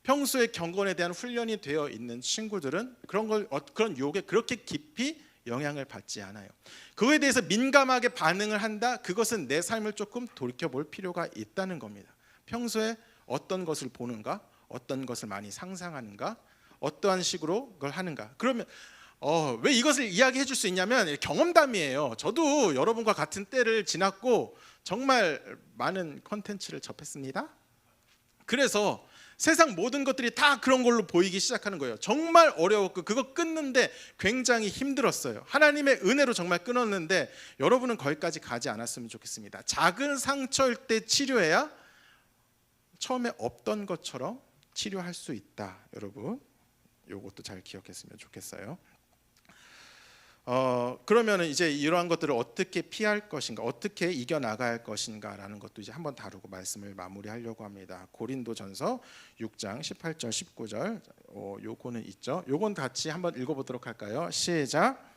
평소에 경건에 대한 훈련이 되어 있는 친구들은 그런 유혹에 그렇게 깊이 영향을 받지 않아요. 그거에 대해서 민감하게 반응을 한다. 그것은 내 삶을 조금 돌이켜볼 필요가 있다는 겁니다. 평소에 어떤 것을 보는가, 어떤 것을 많이 상상하는가, 어떠한 식으로 그걸 하는가. 그러면 왜 이것을 이야기해 줄 수 있냐면 경험담이에요. 저도 여러분과 같은 때를 지났고 정말 많은 컨텐츠를 접했습니다. 그래서 세상 모든 것들이 다 그런 걸로 보이기 시작하는 거예요. 정말 어려웠고 그거 끊는데 굉장히 힘들었어요. 하나님의 은혜로 정말 끊었는데 여러분은 거기까지 가지 않았으면 좋겠습니다. 작은 상처일 때 치료해야 처음에 없던 것처럼 치료할 수 있다. 여러분 이것도 잘 기억했으면 좋겠어요. 그러면은 이제 이러한 것들을 어떻게 피할 것인가, 어떻게 이겨 나갈 것인가라는 것도 이제 한번 다루고 말씀을 마무리하려고 합니다. 고린도전서 6장 18절 19절 요거는 있죠. 요건 같이 한번 읽어보도록 할까요? 시작.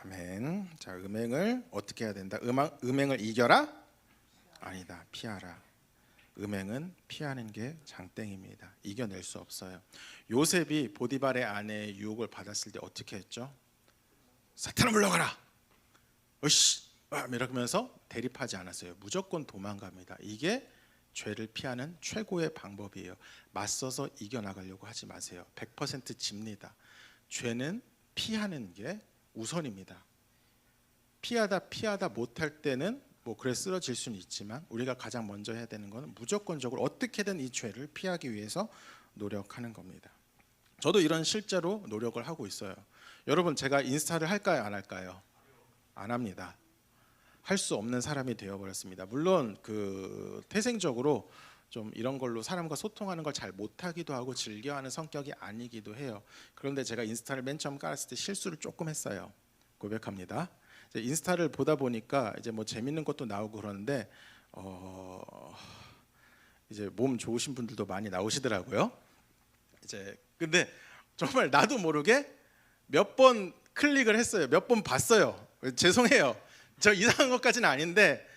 아멘. 자, 음행을 어떻게 해야 된다? 음행을 이겨라? 아니다. 피하라. 음행은 피하는 게 장땡입니다. 이겨낼 수 없어요. 요셉이 보디발의 아내의 유혹을 받았을 때 어떻게 했죠? 사탄아 물러가라. 어이씨, 이러면서 대립하지 않았어요. 무조건 도망갑니다. 이게 죄를 피하는 최고의 방법이에요. 맞서서 이겨나가려고 하지 마세요. 100% 집니다. 죄는 피하는 게 우선입니다. 피하다 못할 때는 뭐 그래 쓰러질 수는 있지만 우리가 가장 먼저 해야 되는 것은 무조건적으로 어떻게든 이 죄를 피하기 위해서 노력하는 겁니다. 저도 이런 실제로 노력을 하고 있어요. 여러분, 제가 인스타를 할까요, 안 할까요? 안 합니다. 할 수 없는 사람이 되어버렸습니다. 물론 그 태생적으로 좀 이런 걸로 사람과 소통하는 걸 잘 못하기도 하고 즐겨하는 성격이 아니기도 해요. 그런데 제가 인스타를 맨 처음 깔았을 때 실수를 조금 했어요. 고백합니다. 이제 인스타를 보다 보니까 이제 뭐 재밌는 것도 나오고 그러는데 이제 몸 좋으신 분들도 많이 나오시더라고요. 이제 근데 정말 나도 모르게 몇 번 클릭을 했어요. 몇 번 봤어요. 죄송해요. 저 이상한 것까지는 아닌데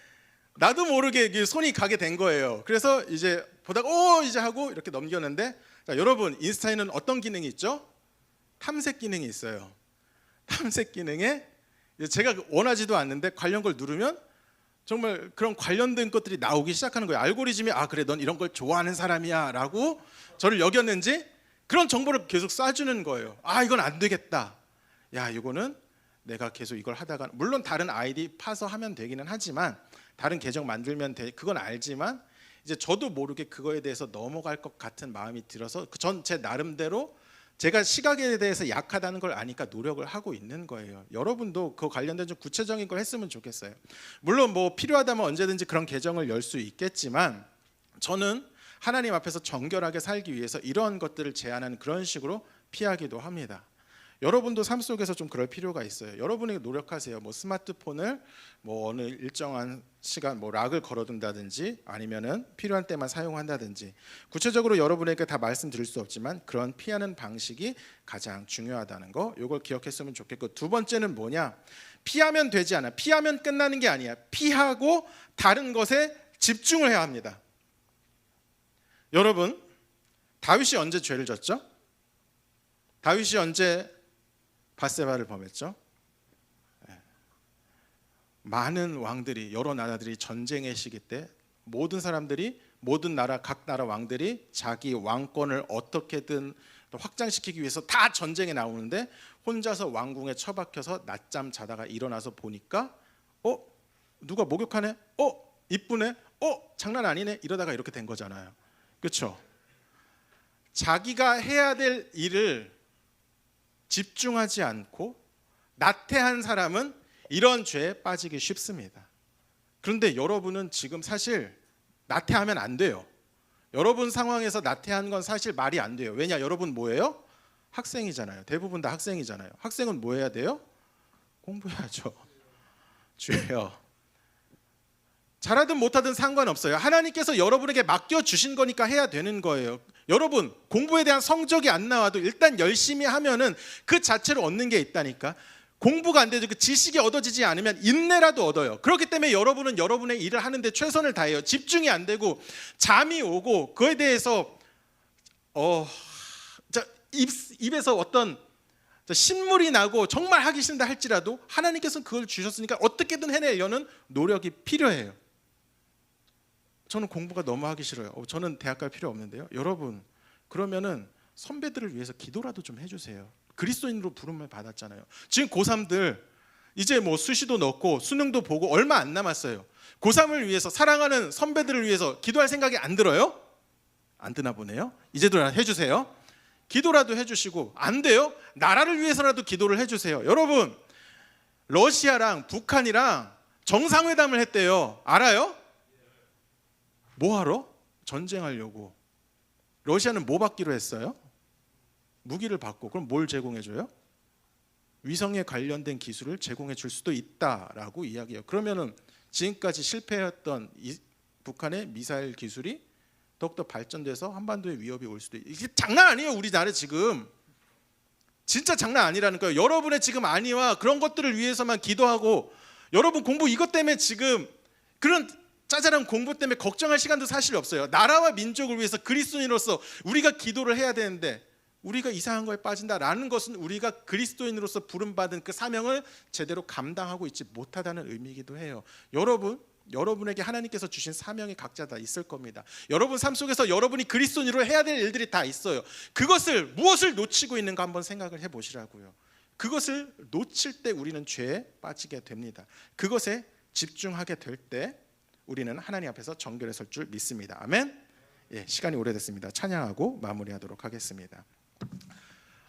나도 모르게 손이 가게 된 거예요. 그래서 이제 보다가 이제 하고 이렇게 넘겼는데, 자, 여러분, 인스타에는 어떤 기능이 있죠? 탐색 기능이 있어요. 탐색 기능에 제가 원하지도 않는데 관련 걸 누르면 정말 그런 관련된 것들이 나오기 시작하는 거예요. 알고리즘이 그래, 넌 이런 걸 좋아하는 사람이야 라고 저를 여겼는지 그런 정보를 계속 쏴주는 거예요. 이건 안 되겠다. 야, 이거는 내가 계속 이걸 하다가, 물론 다른 아이디 파서 하면 되기는 하지만, 다른 계정 만들면 돼, 그건 알지만 이제 저도 모르게 그거에 대해서 넘어갈 것 같은 마음이 들어서 전 제 나름대로 제가 시각에 대해서 약하다는 걸 아니까 노력을 하고 있는 거예요. 여러분도 그 관련된 좀 구체적인 걸 했으면 좋겠어요. 물론 뭐 필요하다면 언제든지 그런 계정을 열 수 있겠지만, 저는 하나님 앞에서 정결하게 살기 위해서 이런 것들을 제한하는 그런 식으로 피하기도 합니다. 여러분도 삶 속에서 좀 그럴 필요가 있어요. 여러분이 노력하세요. 뭐 스마트폰을 뭐 어느 일정한 시간 뭐 락을 걸어둔다든지 아니면은 필요한 때만 사용한다든지, 구체적으로 여러분에게 다 말씀드릴 수 없지만 그런 피하는 방식이 가장 중요하다는 거, 이걸 기억했으면 좋겠고, 두 번째는 뭐냐? 피하면 되지 않아. 피하면 끝나는 게 아니야. 피하고 다른 것에 집중을 해야 합니다. 여러분, 다윗이 언제 죄를 졌죠? 다윗이 언제 밧세바를 범했죠? 많은 왕들이, 여러 나라들이 전쟁의 시기 때 모든 사람들이, 모든 나라, 각 나라 왕들이 자기 왕권을 어떻게든 확장시키기 위해서 다 전쟁에 나오는데 혼자서 왕궁에 처박혀서 낮잠 자다가 일어나서 보니까 누가 목욕하네? 이쁘네? 장난 아니네? 이러다가 이렇게 된 거잖아요. 그렇죠? 자기가 해야 될 일을 집중하지 않고 나태한 사람은 이런 죄에 빠지기 쉽습니다. 그런데 여러분은 지금 사실 나태하면 안 돼요. 여러분 상황에서 나태한 건 사실 말이 안 돼요. 왜냐? 여러분 뭐예요? 학생이잖아요. 대부분 다 학생이잖아요. 학생은 뭐 해야 돼요? 공부해야죠. 죄요. 잘하든 못하든 상관없어요. 하나님께서 여러분에게 맡겨주신 거니까 해야 되는 거예요. 여러분, 공부에 대한 성적이 안 나와도 일단 열심히 하면은 그 자체로 얻는 게 있다니까. 공부가 안 되죠. 그 지식이 얻어지지 않으면 인내라도 얻어요. 그렇기 때문에 여러분은 여러분의 일을 하는데 최선을 다해요. 집중이 안 되고 잠이 오고 그거에 대해서 입에서 어떤 신물이 나고 정말 하기 싫다 할지라도 하나님께서는 그걸 주셨으니까 어떻게든 해내려는 노력이 필요해요. 저는 공부가 너무 하기 싫어요. 저는 대학 갈 필요 없는데요. 여러분, 그러면은 선배들을 위해서 기도라도 좀 해주세요. 그리스도인으로 부름을 받았잖아요. 지금 고3들 이제 뭐 수시도 넣고 수능도 보고 얼마 안 남았어요. 고3을 위해서, 사랑하는 선배들을 위해서 기도할 생각이 안 들어요? 안 드나 보네요. 이제도 해주세요. 기도라도 해주시고, 안 돼요? 나라를 위해서라도 기도를 해주세요. 여러분, 러시아랑 북한이랑 정상회담을 했대요. 알아요? 뭐하러? 전쟁하려고. 러시아는 뭐 받기로 했어요? 무기를 받고. 그럼 뭘 제공해줘요? 위성에 관련된 기술을 제공해 줄 수도 있다라고 이야기해요. 그러면은 지금까지 실패했던 북한의 미사일 기술이 더욱더 발전돼서 한반도에 위협이 올 수도 있어요. 이게 장난 아니에요. 우리나라 지금 진짜 장난 아니라는 거예요. 여러분의 지금 안위와 그런 것들을 위해서만 기도하고, 여러분 공부 이것 때문에 지금 그런 짜잘한 공부 때문에 걱정할 시간도 사실 없어요. 나라와 민족을 위해서 그리스도인으로서 우리가 기도를 해야 되는데 우리가 이상한 거에 빠진다라는 것은 우리가 그리스도인으로서 부름받은 그 사명을 제대로 감당하고 있지 못하다는 의미이기도 해요. 여러분에게 하나님께서 주신 사명이 각자 다 있을 겁니다. 여러분 삶 속에서 여러분이 그리스도인으로 해야 될 일들이 다 있어요. 그것을 무엇을 놓치고 있는가 한번 생각을 해보시라고요. 그것을 놓칠 때 우리는 죄에 빠지게 됩니다. 그것에 집중하게 될 때 우리는 하나님 앞에서 정결에 설 줄 믿습니다. 아멘. 예, 시간이 오래됐습니다. 찬양하고 마무리하도록 하겠습니다.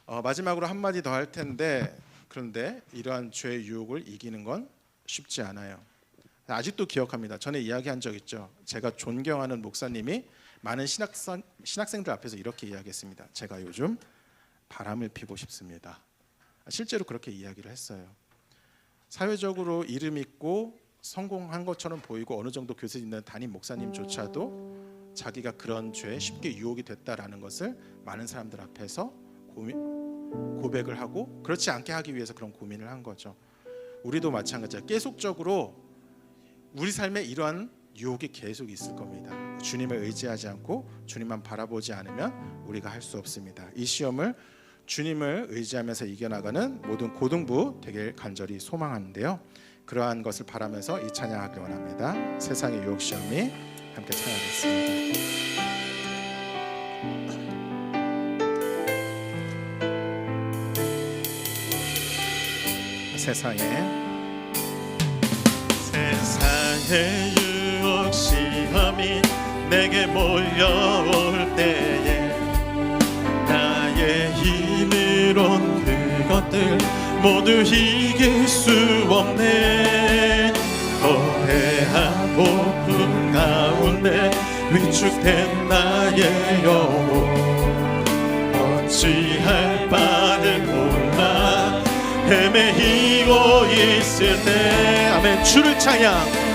마지막으로 한마디 더 할 텐데, 그런데 이러한 죄의 유혹을 이기는 건 쉽지 않아요. 아직도 기억합니다. 전에 이야기한 적 있죠. 제가 존경하는 목사님이 많은 신학생들 앞에서 이렇게 이야기했습니다. 제가 요즘 바람을 피고 싶습니다. 실제로 그렇게 이야기를 했어요. 사회적으로 이름 있고 성공한 것처럼 보이고 어느 정도 교수 있는 담임 목사님조차도 자기가 그런 죄에 쉽게 유혹이 됐다라는 것을 많은 사람들 앞에서 고백을 하고 그렇지 않게 하기 위해서 그런 고민을 한 거죠. 우리도 마찬가지야. 계속적으로 우리 삶에 이러한 유혹이 계속 있을 겁니다. 주님을 의지하지 않고 주님만 바라보지 않으면 우리가 할 수 없습니다. 이 시험을 주님을 의지하면서 이겨나가는 모든 고등부 되길 간절히 소망하는데요. 그러한 것을 바라면서 이 찬양하길 원합니다. 세상의 유혹 시험이 함께 찬양하겠습니다. 세상의 유혹 시험이 내게 몰려올 때에 나의 힘으론 그것들 모두 이길 수 없네. 거대한 폭풍 가운데 위축된 나의 영혼 어찌할 바를 몰라 헤매이고 있을 때 아멘. 주를 찬양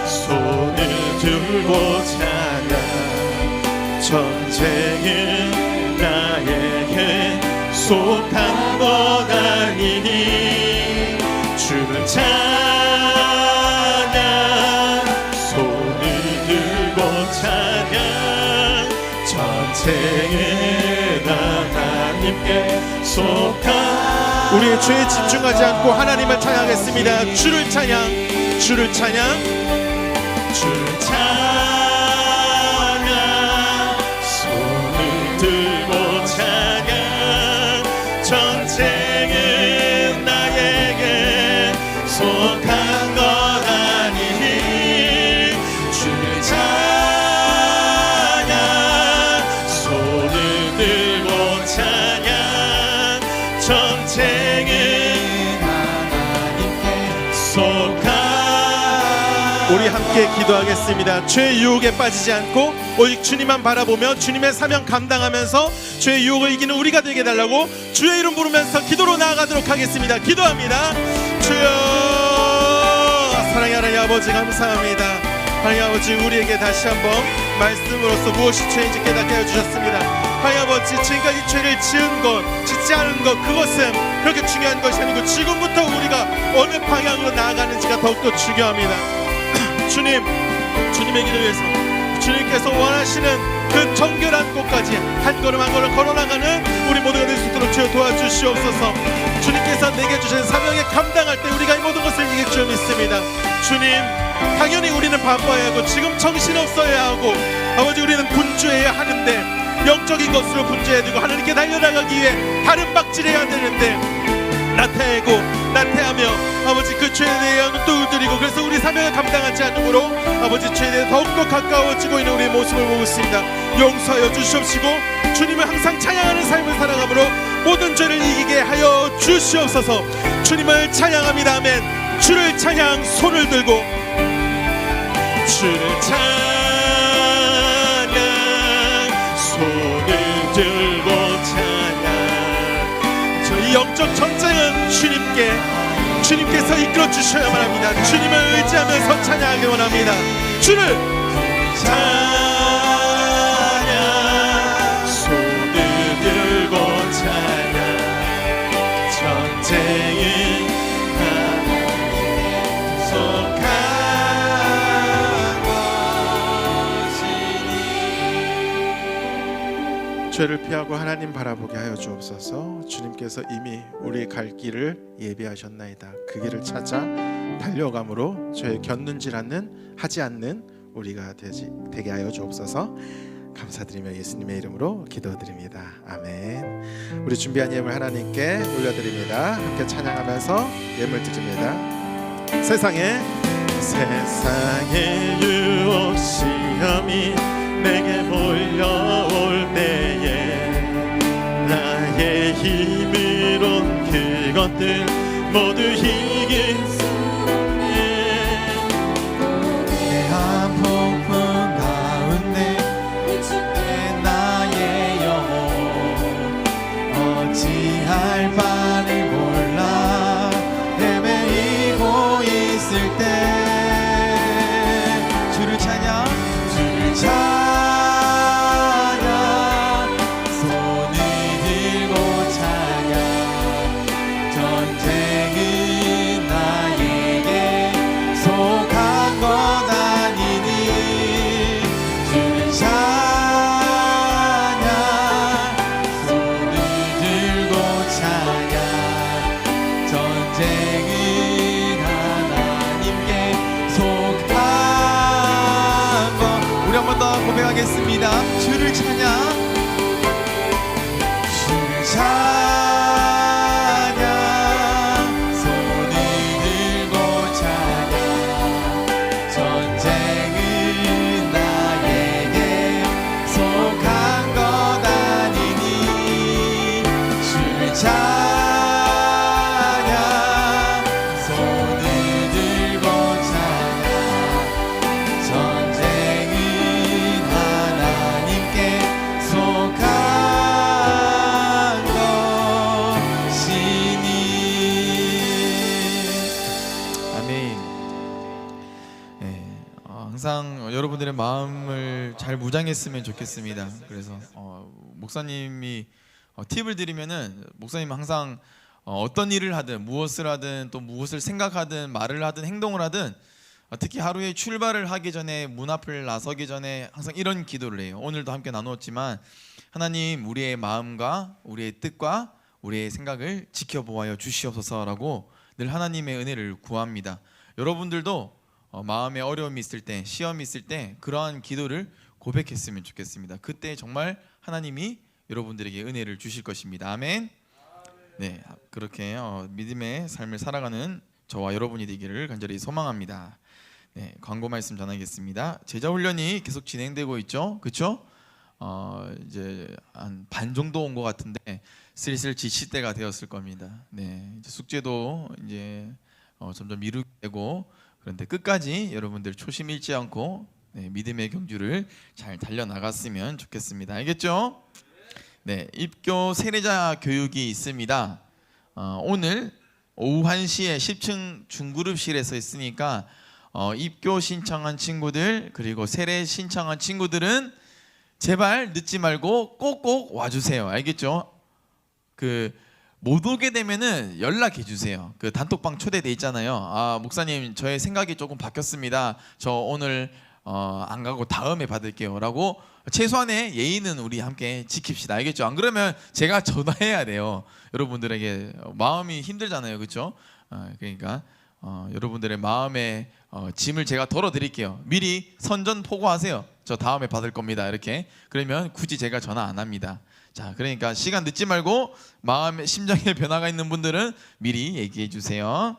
손을 들고 찬양 전쟁은 나에게 속한 것 아니니 주를 찬양 손을 들고 찬양 전쟁은 하나님께 속한 우리의 죄에 집중하지 않고 하나님을 찬양하겠습니다. 주를 찬양, 주를 찬양, 주를 찬양 손을 들고 찬양 전쟁은 나에게 속한 것 아니니 주를 찬양 손을 들고 찬양 전쟁은 하나님께 속한 우리 함께 기도하겠습니다. 죄의 유혹에 빠지지 않고 오직 주님만 바라보며 주님의 사명 감당하면서 죄의 유혹을 이기는 우리가 되게 해달라고 주의 이름 부르면서 기도로 나아가도록 하겠습니다. 기도합니다. 주여, 사랑의 하나님 아버지 감사합니다. 하나님 아버지, 우리에게 다시 한번 말씀으로서 무엇이 죄인지 깨닫게 해주셨습니다. 하나님 아버지, 지금까지 죄를 지은 것, 짓지 않은 것, 그것은 그렇게 중요한 것이 아니고 지금부터 우리가 어느 방향으로 나아가는지가 더욱더 중요합니다. 주님, 주님의 길을 위해서 주님께서 원하시는 그 정결한 곳까지 한 걸음 한 걸음 걸어나가는 우리 모두가 될 수 있도록 주여 도와주시옵소서. 주님께서 내게 주신 사명에 감당할 때 우리가 이 모든 것을 이길 줄 믿습니다. 주님, 당연히 우리는 바빠야 하고 지금 정신없어야 하고 아버지, 우리는 분주해야 하는데 영적인 것으로 분주해야 되고 하나님께 달려나가기 위해 다른 박질해야 되는데 나태하며 아버지 그 죄에 대해 눈독을 들이고 그래서 우리 사명을 감당하지 않으므로 아버지 죄에 대해 더욱더 가까워지고 있는 우리의 모습을 보고 있습니다. 용서하여 주시옵시고 주님을 항상 찬양하는 삶을 살아가므로 모든 죄를 이기게 하여 주시옵소서. 주님을 찬양합니다. 아멘. 주를 찬양, 손을 들고 주를 찬양 손을 들고 찬양 이 영적 전쟁은 주님께서 이끌어 주셔야만 합니다. 주님을 의지하면서 찬양하기 원합니다. 주를 찬양 손을 들고 찬양 전쟁은 하나님께 속한 것이니 죄를 피하고 하나님 바라보게 하여 주옵소서. 주님께서 이미 우리의 갈 길을 예비하셨나이다. 그 길을 찾아 달려감으로 죄에 곁눈질 않는 하지 않는 우리가 되게 하여 주옵소서. 감사드리며 예수님의 이름으로 기도드립니다. 아멘. 우리 준비한 예물 하나님께 올려드립니다. 함께 찬양하면서 예물 드립니다. 세상에 유혹 시험이 내게 몰려올 때에 나의 힘으로 그것들 모두 이길 수 없네. 거대한 폭풍 가운데 내 나의 영혼 어찌할 바를 몰라 헤매이고 있을 때 주를 찬양 손을 들고 찬양 전쟁은 나에게 속한 것 아니니 주를 찬양 손을 들고 찬양 전쟁은 하나님께 속한 것. 우리 한 번 더 고백하겠습니다. 주를 찬양 주를 찬양 손을 들고 찬양 전쟁은 나에게 속한 것 아니니 주를 찬양 손을 들고 찬양 전쟁은 하나님께 속한 것이니. 아멘. 항상 여러분들의 마음을 잘 무장했으면 좋겠습니다. 그래서 목사님이 팁을 드리면은 목사님은 항상 어떤 일을 하든 무엇을 하든 또 무엇을 생각하든 말을 하든 행동을 하든 특히 하루에 출발을 하기 전에 문 앞을 나서기 전에 항상 이런 기도를 해요. 오늘도 함께 나누었지만 하나님 우리의 마음과 우리의 뜻과 우리의 생각을 지켜보아여 주시옵소서라고 늘 하나님의 은혜를 구합니다. 여러분들도 마음에 어려움이 있을 때 시험이 있을 때 그러한 기도를 고백했으면 좋겠습니다. 그때 정말 하나님이 여러분들에게 은혜를 주실 것입니다. 아멘. 네, 그렇게 믿음의 삶을 살아가는 저와 여러분이 되기를 간절히 소망합니다. 네, 광고 말씀 전하겠습니다. 제자 훈련이 계속 진행되고 있죠, 그렇죠? 이제 한 반 정도 온 것 같은데 슬슬 지칠 때가 되었을 겁니다. 네, 이제 숙제도 이제 점점 미루게 되고 그런데 끝까지 여러분들 초심 잃지 않고 믿음의 경주를 잘 달려나갔으면 좋겠습니다. 알겠죠? 네, 입교 세례자 교육이 있습니다. 오늘 오후 1시에 10층 중그룹실에서 있으니까 입교 신청한 친구들 그리고 세례 신청한 친구들은 제발 늦지 말고 꼭꼭 와주세요. 알겠죠? 못 오게 되면은 연락해 주세요. 단톡방 초대돼 있잖아요. 목사님 저의 생각이 조금 바뀌었습니다. 저 오늘 안 가고 다음에 받을게요 라고 최소한의 예의는 우리 함께 지킵시다. 알겠죠? 안 그러면 제가 전화해야 돼요. 여러분들에게 마음이 힘들잖아요, 그렇죠? 그러니까 여러분들의 마음의 짐을 제가 덜어드릴게요. 미리 선전포고하세요. 저 다음에 받을 겁니다. 이렇게 그러면 굳이 제가 전화 안 합니다. 자, 그러니까 시간 늦지 말고 마음의 심정에 변화가 있는 분들은 미리 얘기해 주세요.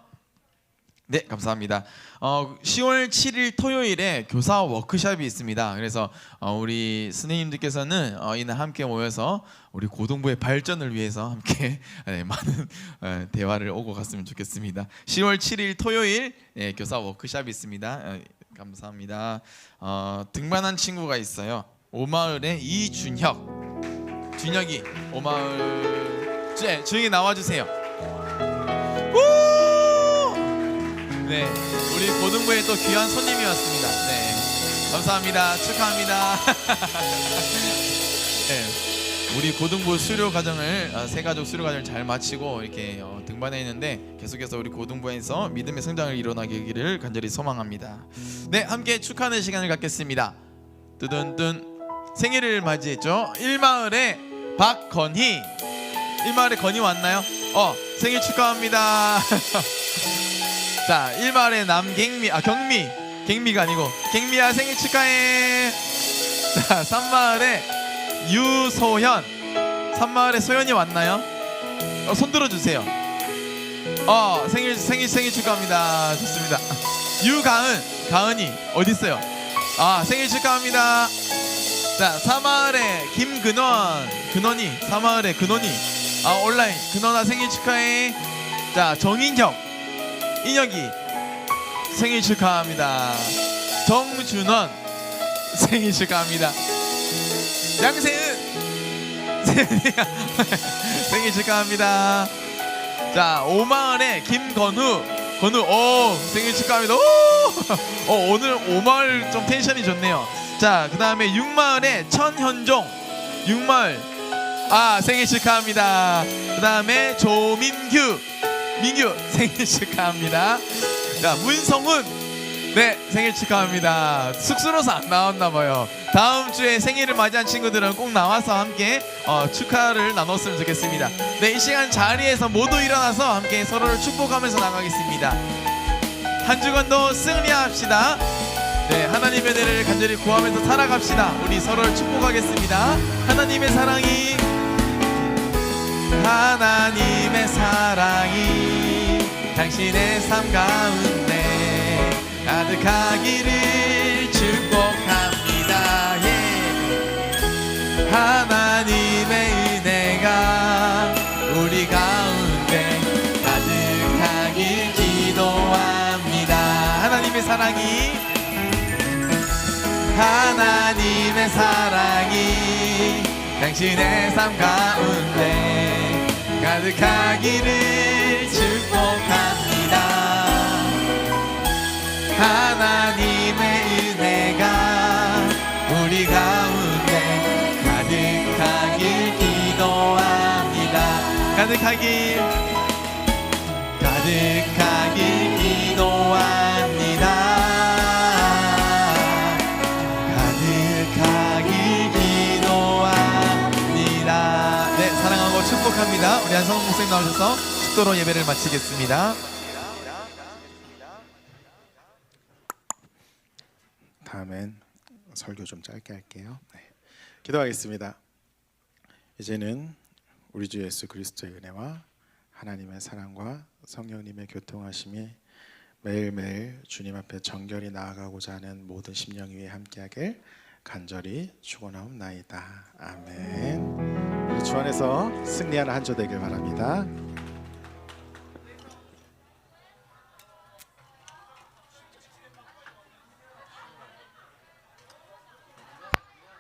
네, 감사합니다. 10월 7일 토요일에 교사 워크숍이 있습니다. 그래서 우리 스님들께서는 이날 함께 모여서 우리 고등부의 발전을 위해서 함께 많은 대화를 오고 갔으면 좋겠습니다. 10월 7일 토요일 교사 워크숍이 있습니다. 감사합니다. 등반한 친구가 있어요. 오마을의 준혁이 오마을 준혁이 나와주세요. 네, 우리 고등부에 또 귀한 손님이 왔습니다. 네, 감사합니다. 축하합니다. 네, 우리 고등부 수료 과정을 새가족 수료 과정을 잘 마치고 이렇게 등반해 있는데 계속해서 우리 고등부에서 믿음의 성장을 이뤄나가기를 간절히 소망합니다. 네, 함께 축하하는 시간을 갖겠습니다. 뜨든뜬 생일을 맞이했죠. 1마을의 박건희. 1마을에 건희 왔나요? 생일 축하합니다. 자, 1마을에 남갱미, 경미가 아니고 갱미야 생일 축하해. 자, 3마을에 유소현. 3마을에 소연이 왔나요? 손 들어주세요. 생일 축하합니다. 좋습니다. 가은이 어디 있어요? 생일 축하합니다. 자, 4마을에 근원이 4마을에 근원이 온라인 근원아 생일 축하해. 자, 정인혁 인혁이 생일 축하합니다. 정준원 생일 축하합니다. 양세은 생일 축하합니다. 자, 5마을에 김건우 생일 축하합니다. 오늘 5마을 좀 텐션이 좋네요. 자, 그 다음에 6마을에 천현종 6마을 생일 축하합니다. 그 다음에 조민규 생일 축하합니다. 자, 문성훈 생일 축하합니다. 쑥스러워서 안 나왔나봐요. 다음 주에 생일을 맞이한 친구들은 꼭 나와서 함께 축하를 나눴으면 좋겠습니다. 이 시간 자리에서 모두 일어나서 함께 서로를 축복하면서 나가겠습니다. 한 주간도 승리합시다. 하나님의 은혜를 간절히 구하면서 살아갑시다. 우리 서로를 축복하겠습니다. 하나님의 사랑이 당신의 삶 가운데 가득하기를 축복합니다. 하나님의 은혜가 우리 가운데 가득하길 기도합니다. 하나님의 사랑이 당신의 삶 가운데 가득하기를 축복합니다. 하나님의 은혜가 우리 가운데 가득하길 기도합니다. 가득하길 기도합니다. 가득하길 기도합니다. 사랑하고 축복합니다. 우리 한성훈 목사님 나오셔서 축도로 예배를 마치겠습니다. 다음엔 설교 좀 짧게 할게요. 기도하겠습니다. 이제는 우리 주 예수 그리스도의 은혜와 하나님의 사랑과 성령님의 교통하심이 매일매일 주님 앞에 정결히 나아가고자 하는 모든 심령 위에 함께하길 간절히 축원하옵나이다. 아멘. 우리 주 안에서 승리하는 한 주 되길 바랍니다.